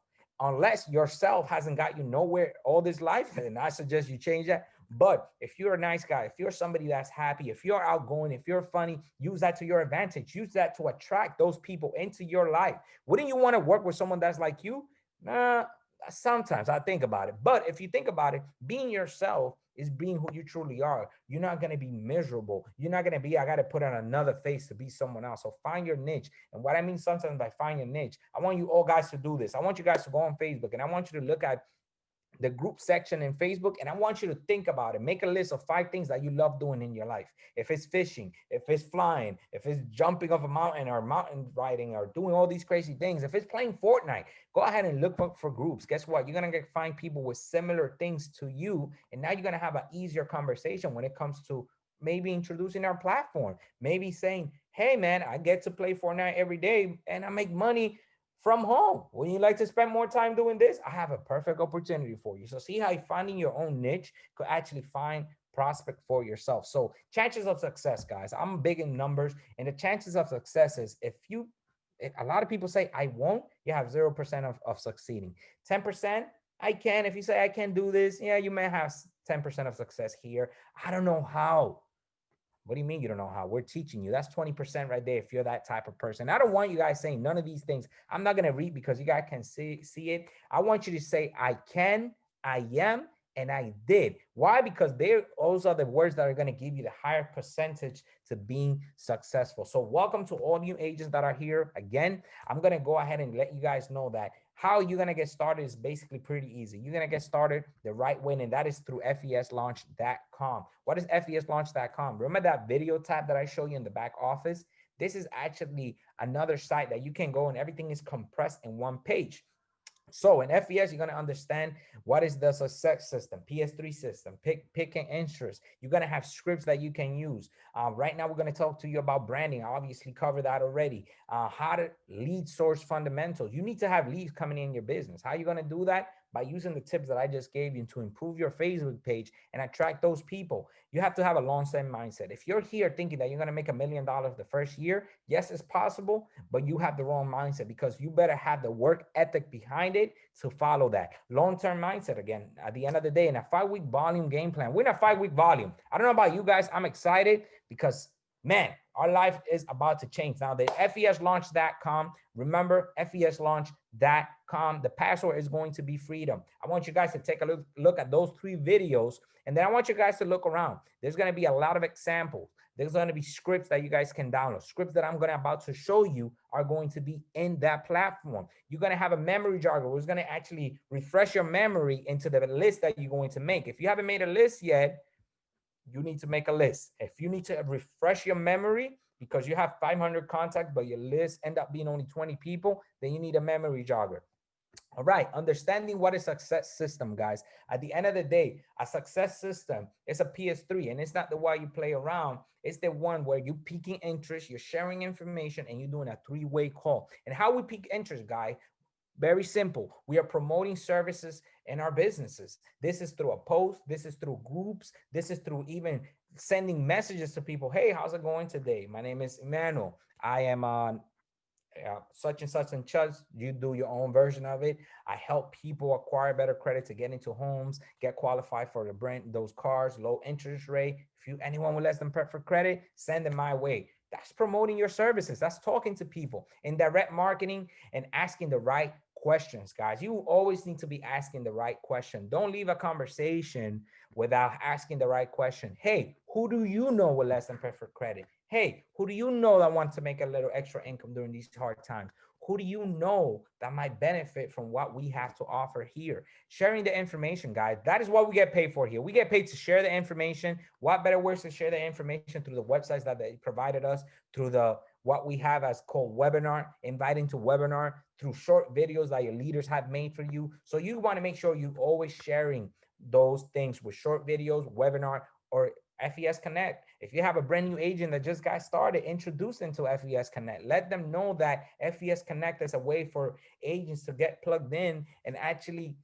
Unless yourself hasn't got you nowhere all this life, then I suggest you change that. But if you're a nice guy, if you're somebody that's happy, if you're outgoing, if you're funny, use that to your advantage. Use that to attract those people into your life. Wouldn't you want to work with someone that's like you? Nah, sometimes I think about it. But if you think about it, being yourself is being who you truly are. You're not going to be miserable. You're not going to be, I got to put on another face to be someone else. So find your niche. And what I mean sometimes by find your niche, I want you all guys to do this. I want you guys to go on Facebook and I want you to look at the group section in Facebook, and I want you to think about it. Make a list of 5 things that you love doing in your life. If it's fishing, if it's flying, if it's jumping off a mountain or mountain riding or doing all these crazy things, if it's playing Fortnite, go ahead and look for groups. Guess what? You're going to find people with similar things to you, and now you're going to have an easier conversation when it comes to maybe introducing our platform, maybe saying, hey man, I get to play Fortnite every day and I make money from home. Would you like to spend more time doing this? I have a perfect opportunity for you. So see how finding your own niche could actually find prospect for yourself. So chances of success, guys, I'm big in numbers, and the chances of success is if a lot of people say I won't, you have 0% of succeeding. 10%, I can. If you say I can do this, yeah, you may have 10% of success here. I don't know how. What do you mean you don't know how? We're teaching you. That's 20% right there if you're that type of person. I don't want you guys saying none of these things. I'm not going to read because you guys can see it. I want you to say I can, I am, and I did. Why? Because those are the words that are going to give you the higher percentage to being successful. So welcome to all you agents that are here. Again, I'm going to go ahead and let you guys know that how you're going to get started is basically pretty easy. You're going to get started the right way, and that is through feslaunch.com. What is feslaunch.com? Remember that video tab that I show you in the back office? This is actually another site that you can go and everything is compressed in one page. So in FES, you're going to understand what is the success system, PS3 system, pick and interest. You're going to have scripts that you can use. Right now, we're going to talk to you about branding. I obviously covered that already. How to lead source fundamentals. You need to have leads coming in your business. How are you going to do that? by using the tips that I just gave you to improve your Facebook page and attract those people. You have to have a long-term mindset. If you're here thinking that you're going to make $1 million the first year, yes, it's possible, but you have the wrong mindset, because you better have the work ethic behind it to follow that long-term mindset. Again, at the end of the day, in a 5-week volume game plan, we're in a 5-week volume. I don't know about you guys. I'm excited because, man, our life is about to change. Now, the feslaunch.com, remember, feslaunch.com, the password is going to be freedom. I want you guys to take a look at those 3 videos, and then I want you guys to look around. There's going to be a lot of examples. There's going to be scripts that you guys can download. Scripts that I'm going to about to show you are going to be in that platform. You're going to have a memory jogger, who's going to actually refresh your memory into the list that you're going to make. If you haven't made a list yet, you need to make a list. If you need to refresh your memory because you have 500 contacts, but your list end up being only 20 people, then you need a memory jogger. All right, understanding what is success system, guys. At the end of the day, a success system is a PS3, and it's not the one you play around. It's the one where you piquing interest, you're sharing information, and you're doing a 3-way call. And how we pique interest, guy? Very simple. We are promoting services in our businesses. This is through a post. This is through groups. This is through even sending messages to people. Hey, how's it going today? My name is Emmanuel. I am on such and such and such. You do your own version of it. I help people acquire better credit to get into homes, get qualified for the brand, those cars, low interest rate. If you anyone with less than perfect credit, send them my way. That's promoting your services. That's talking to people in direct marketing and asking the right questions, guys. You always need to be asking the right question. Don't leave a conversation without asking the right question. Hey, who do you know with less than perfect credit? Hey, who do you know that wants to make a little extra income during these hard times? Who do you know that might benefit from what we have to offer here? Sharing the information, guys. That is what we get paid for here. We get paid to share the information. What better ways to share the information through the websites that they provided us, through the what we have as called webinar, inviting to webinar, through short videos that your leaders have made for you. So you want to make sure you're always sharing those things with short videos, webinar, or FES Connect. If you have a brand new agent that just got started, introduce them to FES Connect. Let them know that FES Connect is a way for agents to get plugged in and actually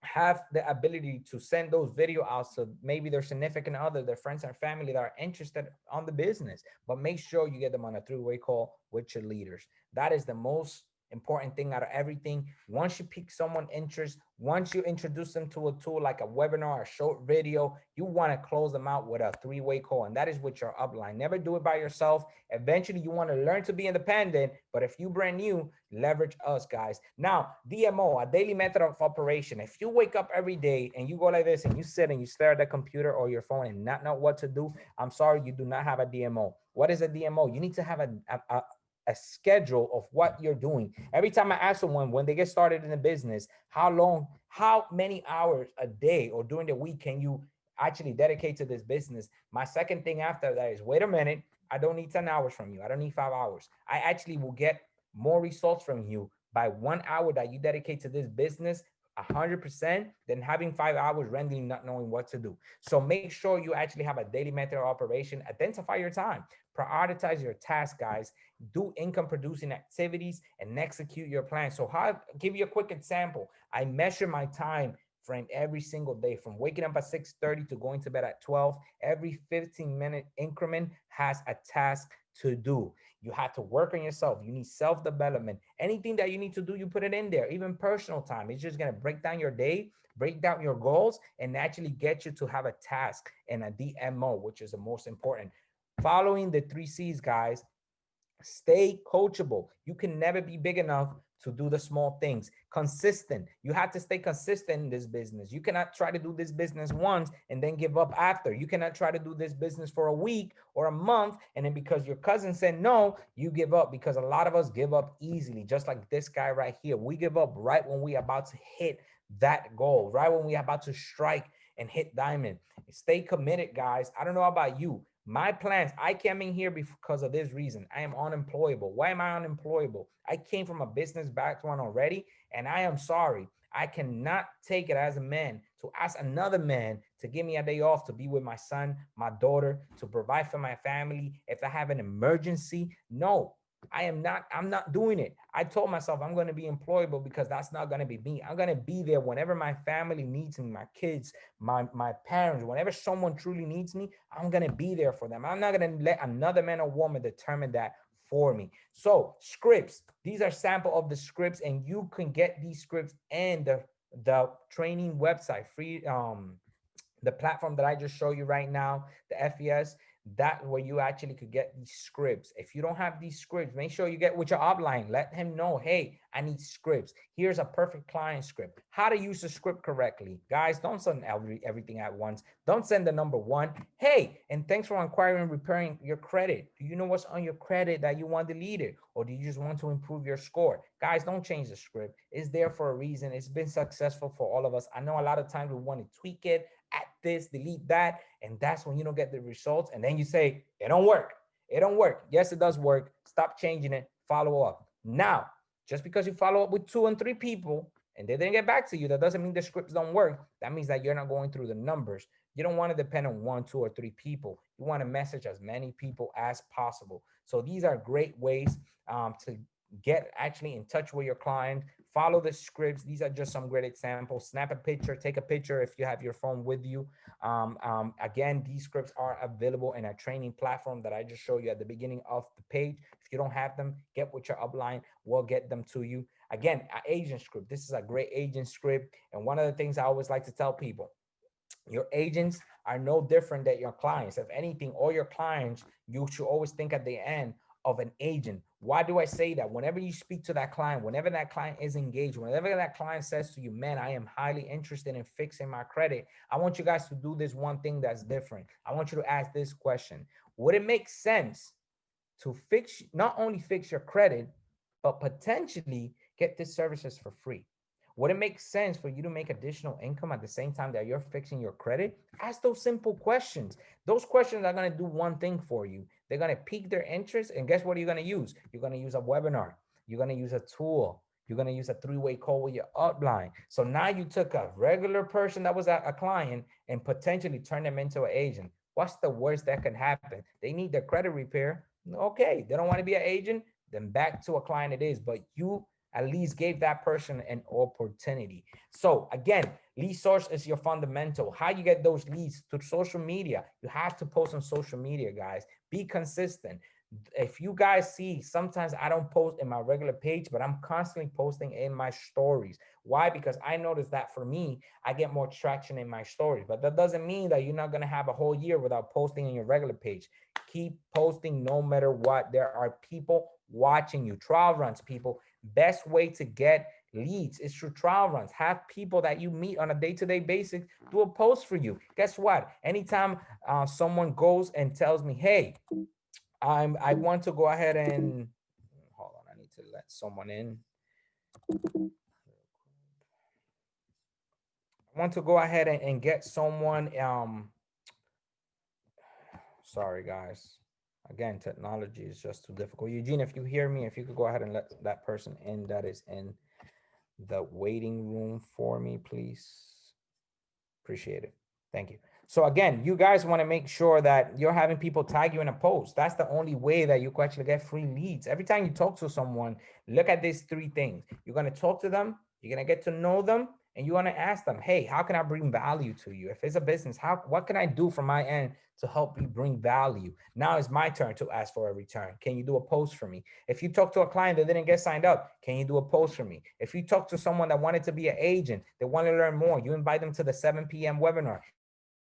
have the ability to send those video out to maybe their significant other, their friends and family that are interested on the business. But make sure you get them on a 3-way call with your leaders. That is the most important thing out of everything. Once you pique someone interest, once you introduce them to a tool like a webinar, a short video, you want to close them out with a 3-way call, and that is with your upline. Never do it by yourself. Eventually you want to learn to be independent, but if you brand new, leverage us, guys. Now, DMO, a daily method of operation. If you wake up every day and you go like this and you sit and you stare at the computer or your phone and not know what to do, I'm sorry, you do not have a DMO. What is a DMO? You need to have a schedule of what you're doing. Every time I ask someone when they get started in a business, how many hours a day or during the week can you actually dedicate to this business? My second thing after that is, wait a minute, I don't need 10 hours from you. I don't need 5 hours. I actually will get more results from you by 1 hour that you dedicate to this business 100% than having 5 hours randomly not knowing what to do. So make sure you actually have a daily method of operation. Identify your time, prioritize your tasks, guys, do income producing activities, and execute your plan. So I'll give you a quick example. I measure my time frame every single day, from waking up at 6:30 to going to bed at 12. Every 15-minute increment has a task to do. You have to work on yourself. You need self-development. Anything that you need to do, you put it in there. Even personal time. It's just going to break down your day, break down your goals, and actually get you to have a task and a DMO, which is the most important. Following the 3 C's, guys. Stay coachable. You can never be big enough to do the small things. Consistent. You have to stay consistent in this business. You cannot try to do this business once and then give up after. You cannot try to do this business for a week or a month, and then because your cousin said no, you give up. Because a lot of us give up easily, just like this guy right here. We give up right when we're about to hit that goal, right when we're about to strike and hit diamond. Stay committed, guys. I don't know about you. My plans, I came in here because of this reason. I am unemployable. Why am I unemployable? I came from a business background already, and I am sorry. I cannot take it as a man to ask another man to give me a day off to be with my son, my daughter, to provide for my family. If I have an emergency, no. I'm not doing it. I told myself I'm going to be employable because that's not going to be me. I'm going to be there whenever my family needs me, my kids, my parents, whenever someone truly needs me, I'm going to be there for them. I'm not going to let another man or woman determine that for me. So scripts, these are sample of the scripts, and you can get these scripts and the training website free, the platform that I just show you right now, the FES, that where you actually could get these scripts. If you don't have these scripts, make sure you get with your upline. Let him know, hey, I need scripts. Here's a perfect client script. How to use a script correctly. Guys, don't send everything at once. Don't send the number one. Hey, and thanks for inquiring and repairing your credit. Do you know what's on your credit that you want deleted? Or do you just want to improve your score? Guys, don't change the script. It's there for a reason. It's been successful for all of us. I know a lot of times we want to tweak it, add this, delete that, and that's when you don't get the results. And then you say, it don't work. It don't work. Yes, it does work. Stop changing it. Follow up. Now, just because you follow up with 2 and 3 people and they didn't get back to you, that doesn't mean the scripts don't work. That means that you're not going through the numbers. You don't want to depend on 1, 2, or 3 people. You want to message as many people as possible. So these are great ways to get actually in touch with your client. Follow the scripts. These are just some great examples. Snap a picture, take a picture if you have your phone with you. Again, these scripts are available in a training platform that I just showed you at the beginning of the page. If you don't have them, get with your upline. We'll get them to you. Again, an agent script. This is a great agent script. And one of the things I always like to tell people, your agents are no different than your clients. If anything, all your clients, you should always think at the end of an agent. Why do I say that? Whenever you speak to that client, whenever that client is engaged, whenever that client says to you, man, I am highly interested in fixing my credit, I want you guys to do this one thing that's different. I want you to ask this question. Would it make sense to fix, not only fix your credit, but potentially get these services for free? Would it make sense for you to make additional income at the same time that you're fixing your credit? Ask those simple questions. Those questions are going to do one thing for you. They're going to pique their interest. And guess what you're going to use? You're going to use a webinar. You're going to use a tool. You're going to use a three-way call with your upline. So now you took a regular person that was a client and potentially turned them into an agent. What's the worst that can happen? They need their credit repair. Okay, they don't want to be an agent, then back to a client it is. But you at least gave that person an opportunity. So again, lead source is your fundamental. How you get those leads? To social media. You have to post on social media, guys. Be consistent. If you guys see, sometimes I don't post in my regular page, but I'm constantly posting in my stories. Why? Because I noticed that for me, I get more traction in my stories. But that doesn't mean that you're not going to have a whole year without posting in your regular page. Keep posting no matter what. There are people watching you. Trial runs, people. Best way to get leads is through trial runs. Have people that you meet on a day-to-day basis do a post for you. Guess what? Anytime someone goes and tells me, hey, I want to go ahead and hold on, I need to let someone in. I want to go ahead and get someone. Sorry guys. Again, technology is just too difficult. Eugene, if you hear me, if you could go ahead and let that person in that is in the waiting room for me, please. Appreciate it. Thank you. So again, you guys want to make sure that you're having people tag you in a post. That's the only way that you can actually get free leads. Every time you talk to someone, look at these 3 things. You're going to talk to them, you're going to get to know them, and you want to ask them, hey, how can I bring value to you? If it's a business, what can I do from my end to help you bring value? Now it's my turn to ask for a return. Can you do a post for me? If you talk to a client that didn't get signed up, can you do a post for me? If you talk to someone that wanted to be an agent, they want to learn more, you invite them to the 7 p.m. webinar.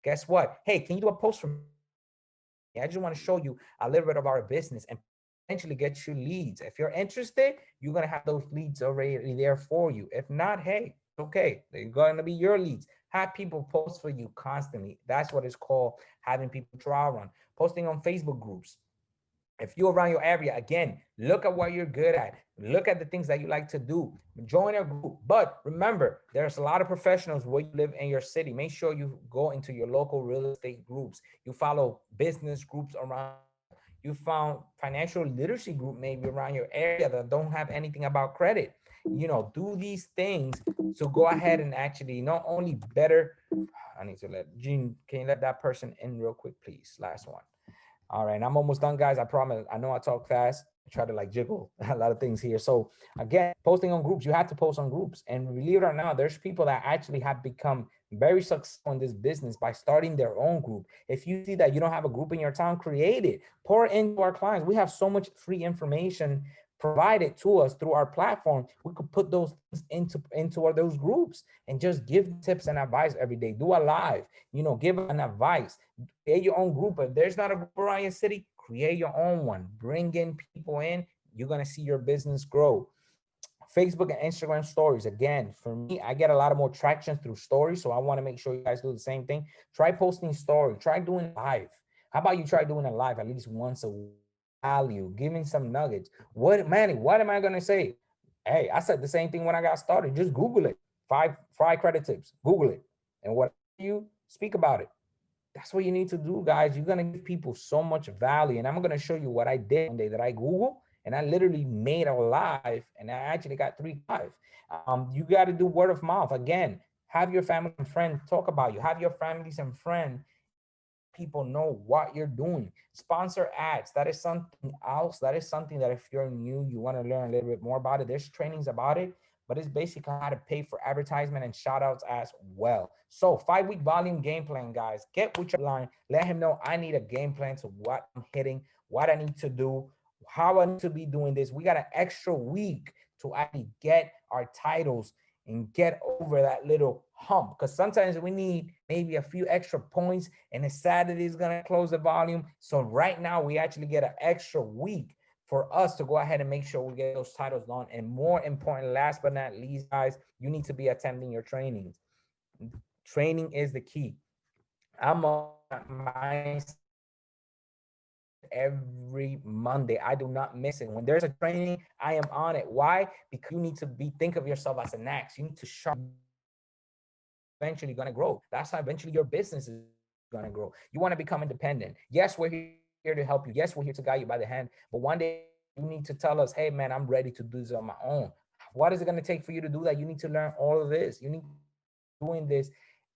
Guess what? Hey, can you do a post for me? I just want to show you a little bit of our business and potentially get you leads. If you're interested, you're going to have those leads already there for you. If not, hey, it's okay. They're going to be your leads. Have people post for you constantly. That's what it's called, having people trial run. Posting on Facebook groups. If you're around your area, again, look at what you're good at. Look at the things that you like to do. Join a group. But remember, there's a lot of professionals where you live in your city. Make sure you go into your local real estate groups. You follow business groups around your area. You found financial literacy group maybe around your area that don't have anything about credit. Do these things to go ahead and actually not only better. I need to let Gene, can you let that person in real quick, please? Last one. All right, I'm almost done, guys. I promise. I know I talk fast. try to like jiggle a lot of things here. So again, posting on groups, you have to post on groups. And believe it or not, there's people that actually have become very successful in this business by starting their own group. If you see that you don't have a group in your town, create it. Pour into our clients. We have so much free information provided to us through our platform. We could put those things into those groups and just give tips and advice every day. Do a live, give an advice. Create your own group. If there's not a group around your city, create your own one. Bring in people in. You're gonna see your business grow. Facebook and Instagram stories. Again, for me, I get a lot of more traction through stories. So I want to make sure you guys do the same thing. Try posting story. Try doing live. How about you try doing a live at least once a week? Value, giving some nuggets. What, Manny, what am I going to say? Hey, I said the same thing when I got started. Just Google it. Five credit tips. Google it. And what you speak about it. That's what you need to do, guys. You're gonna give people so much value. And I'm gonna show you what I did one day that I Google and I literally made a live and I actually got 3 live. You got to do word of mouth. Again, have your family and friends talk about you. Have your families and friends people know what you're doing. Sponsor ads. That is something else. That is something that if you're new, you want to learn a little bit more about it. There's trainings about it, but it's basically how to pay for advertisement and shout outs as well. So 5-week volume game plan, guys. Get with your line. Let him know I need a game plan to what I'm hitting, what I need to do, how I need to be doing this. We got an extra week to actually get our titles and get over that little hump, because sometimes we need maybe a few extra points and a Saturday is going to close the volume. So right now we actually get an extra week for us to go ahead and make sure we get those titles done. And more important, last but not least, guys, you need to be attending your trainings. Training is the key. I'm on mindset every Monday. I do not miss it. When there's a training, I am on it. Why? Because you need to think of yourself as an axe. You need to sharpen eventually going to grow. That's how eventually your business is going to grow. You want to become independent. Yes, we're here to help you. Yes, we're here to guide you by the hand. But one day you need to tell us, hey, man, I'm ready to do this on my own. What is it going to take for you to do that? You need to learn all of this. You need to doing this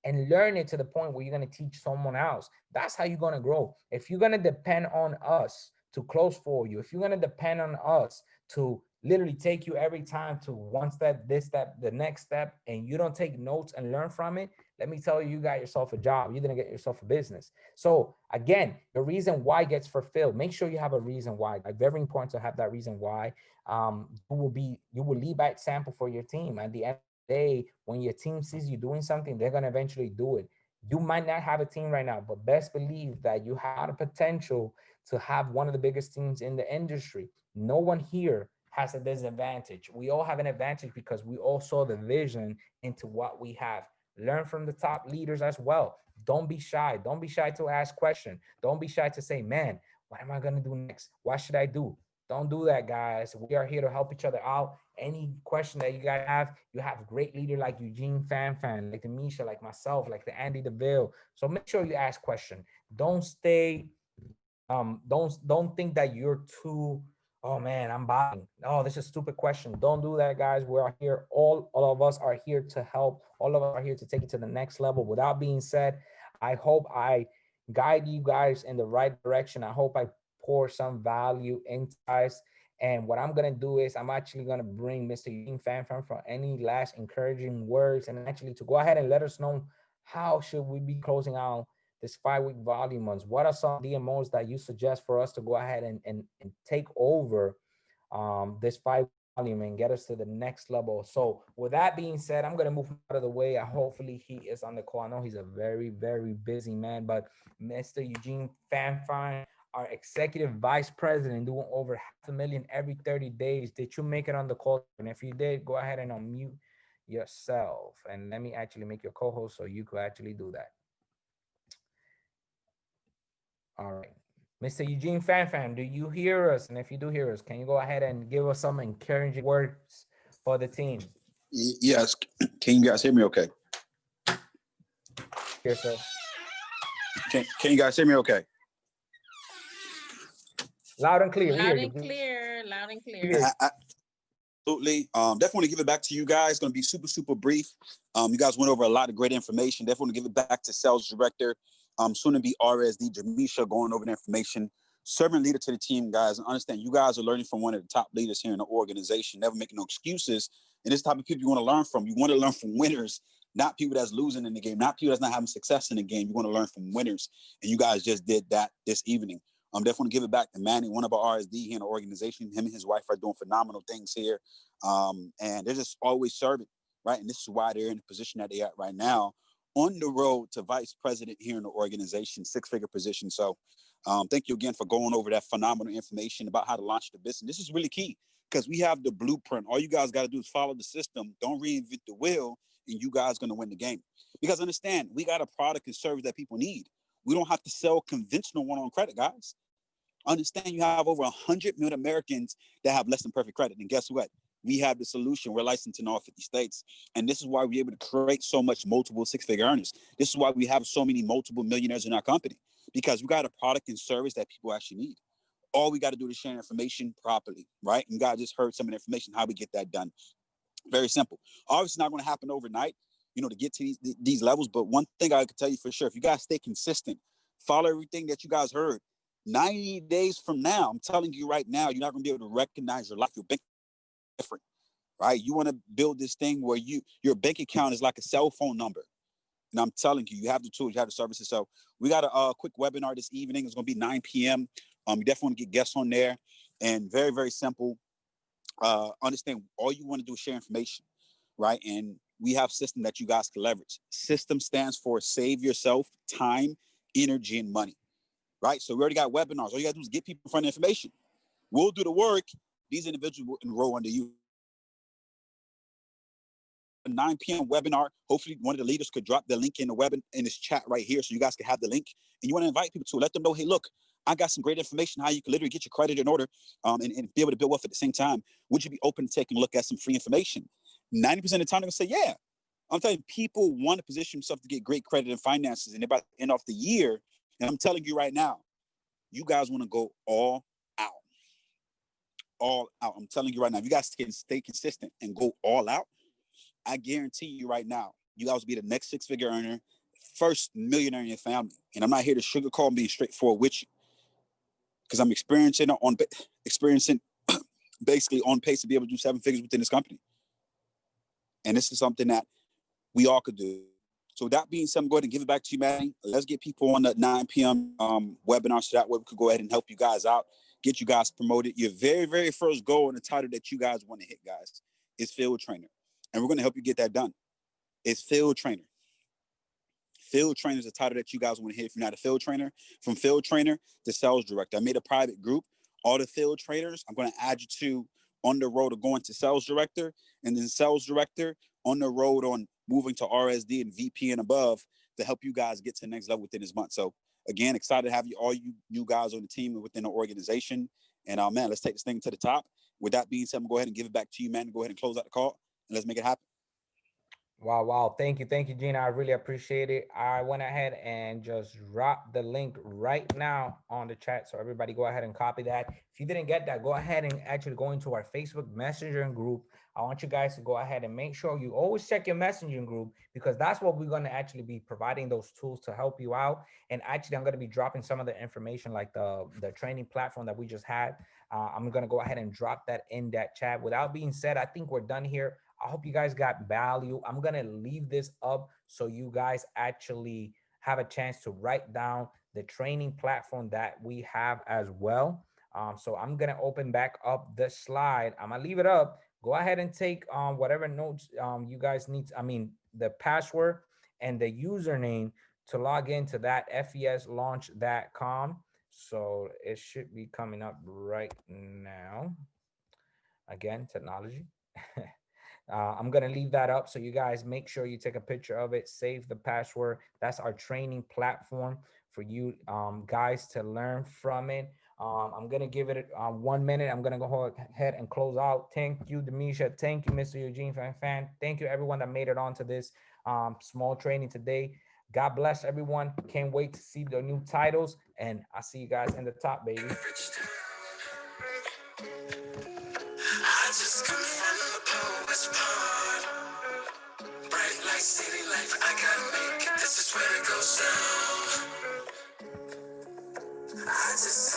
and learn it to the point where you're going to teach someone else. That's how you're going to grow. If you're going to depend on us to close for you, if you're going to depend on us to literally take you every time to one step, this step, the next step, and you don't take notes and learn from it, let me tell you, you got yourself a job. You didn't get yourself a business. So again, the reason why gets fulfilled. Make sure you have a reason why. Like, very important to have that reason why. You will leave by example for your team. At the end of the day, when your team sees you doing something, they're gonna eventually do it. You might not have a team right now, but best believe that you have a lot of potential to have one of the biggest teams in the industry. No one here has a disadvantage. We all have an advantage because we all saw the vision into what we have. Learn from the top leaders as well. Don't be shy. Don't be shy to ask questions. Don't be shy to say, man, what am I going to do next? What should I do? Don't do that, guys. We are here to help each other out. Any question that you guys have, you have a great leader like Eugene, Fanfan, like Demeasha, like myself, like the Andy DeVille. So make sure you ask questions. Don't stay, don't think that you're too, oh man, I'm buying. Oh, this is a stupid question. Don't do that, guys. We are here. All of us are here to help. All of us are here to take it to the next level. With that being said, I hope I guide you guys in the right direction. I hope I pour some value into guys. And what I'm gonna do is I'm actually gonna bring Mr. Eugene Fanfan for any last encouraging words and actually to go ahead and let us know how should we be closing out this 5-week volume months. What are some DMOs that you suggest for us to go ahead and take over this 5 volume and get us to the next level? So with that being said, I'm going to move out of the way. Hopefully he is on the call. I know he's a very, very busy man, but Mr. Eugene Fanfan, our executive vice president, doing over $500,000 every 30 days. Did you make it on the call? And if you did, go ahead and unmute yourself. And let me actually make your co-host so you could actually do that. All right. Mr. Eugene Fanfan, do you hear us? And if you do hear us, can you go ahead and give us some encouraging words for the team? Yes. Can you guys hear me okay? Yes, sir. Can you guys hear me okay? Loud and clear. Loud and clear. Loud and clear. Absolutely. Definitely want to give it back to you guys. It's going to be super, super brief. You guys went over a lot of great information. Definitely want to give it back to Sales Director, soon to be RSD Demeasha, going over the information. servant leader to the team, guys, and understand you guys are learning from one of the top leaders here in the organization, never making no excuses. And this type of people you want to learn from. You want to learn from winners, not people that's losing in the game, not people that's not having success in the game. You want to learn from winners. And you guys just did that this evening. I'm definitely give it back to Manny, one of our RSD here in the organization. Him and his wife are doing phenomenal things here. And they're just always serving, right? And this is why they're in the position that they're at right now, on the road to vice president here in the organization, six-figure position. So thank you again for going over that phenomenal information about how to launch the business. This is really key because we have the blueprint. All you guys got to do is follow the system. Don't reinvent the wheel, and you guys are going to win the game. Because understand, we got a product and service that people need. We don't have to sell conventional one-on credit, guys. Understand you have over 100 million Americans that have less than perfect credit. And guess what? We have the solution. We're licensed in all 50 states. And this is why we're able to create so much multiple six-figure earners. This is why we have so many multiple millionaires in our company, because we got a product and service that people actually need. All we got to do is share information properly, right? And God just heard some of the information, how we get that done. Very simple. Obviously, not going to happen overnight, to get to these levels. But one thing I could tell you for sure, if you guys stay consistent, follow everything that you guys heard, 90 days from now, I'm telling you right now, you're not going to be able to recognize your life. Your bank different, right? You want to build this thing where your bank account is like a cell phone number. And I'm telling you, you have the tools, you have the services. So we got a quick webinar this evening. It's going to be 9 p.m. You definitely want to get guests on there. And very, very simple. Understand all you want to do is share information, right? And we have system that you guys can leverage. System stands for save yourself time, energy, and money, right? So we already got webinars. All you got to do is get people in front of information. We'll do the work. These individuals will enroll under you. 9 p.m. webinar. Hopefully one of the leaders could drop the link in the in this chat right here so you guys can have the link. And you want to invite people to let them know, hey, look, I got some great information how you can literally get your credit in order and be able to build wealth at the same time. Would you be open to taking a look at some free information? 90% of the time, they're going to say, yeah. I'm telling you, people want to position themselves to get great credit and finances, and they're about to end off the year. And I'm telling you right now, you guys want to go all out. All out. I'm telling you right now, if you guys can stay consistent and go all out, I guarantee you right now, you guys will be the next six-figure earner, first millionaire in your family. And I'm not here to sugarcoat and be straightforward with you, because I'm experiencing basically on pace to be able to do seven figures within this company. And this is something that we all could do. So with that being said, I'm going to give it back to you, Manny. Let's get people on the 9 p.m. webinar so that way we could go ahead and help you guys out, get you guys promoted. Your very, very first goal and the title that you guys want to hit, guys, is field trainer. And we're going to help you get that done. It's field trainer. Field trainer is a title that you guys want to hit if you're not a field trainer. From field trainer to sales director. I made a private group. All the field trainers, I'm going to add you to on the road to going to sales director, and then sales director on the road on moving to RSD and VP and above to help you guys get to the next level within this month. So again, excited to have you new guys on the team and within the organization. And man, let's take this thing to the top. With that being said, I'm going to go ahead and give it back to you, man. Go ahead and close out the call and let's make it happen. Wow. Thank you, Gina. I really appreciate it. I went ahead and just dropped the link right now on the chat. So everybody go ahead and copy that. If you didn't get that, go ahead and actually go into our Facebook Messenger group. I want you guys to go ahead and make sure you always check your messaging group, because that's what we're going to actually be providing those tools to help you out. And actually, I'm going to be dropping some of the information like the training platform that we just had. I'm going to go ahead and drop that in that chat. Without being said, I think we're done here. I hope you guys got value. I'm going to leave this up so you guys actually have a chance to write down the training platform that we have as well. So I'm going to open back up the slide. I'm going to leave it up. Go ahead and take whatever notes you guys need. The password and the username to log into that feslaunch.com. So it should be coming up right now. Again, technology. I'm going to leave that up. So you guys make sure you take a picture of it, save the password. That's our training platform for you guys to learn from it. I'm going to give it 1 minute. I'm going to go ahead and close out. Thank you, Demeasha. Thank you, Mr. Eugene Fanfan. Thank you, everyone that made it onto this small training today. God bless everyone. Can't wait to see the new titles. And I'll see you guys in the top, baby. I just come from the poet's part. Bright light, city life, I gotta make it. This is where it goes down. I just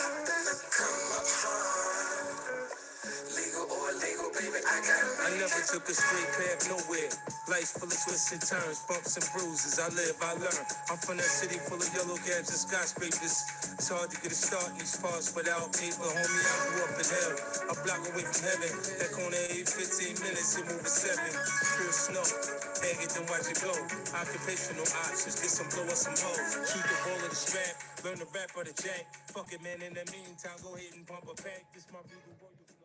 Legal or illegal, baby, I never took a straight path nowhere. Life's full of twists and turns, bumps and bruises. I live, I learn. I'm from that city full of yellow cabs and skyscrapers. It's hard to get a start in these parts without paper. Homie, I grew up in hell, a block away from heaven. That corner every 15 minutes, it move at 7. Through snow, bag it, then watch it go. Occupational options, get some blow or some hoes. Shoot the ball of the strap, learn the rap or the jack. Fuck it, man, in the meantime, go ahead and pump a pack. This my Bugle Royal.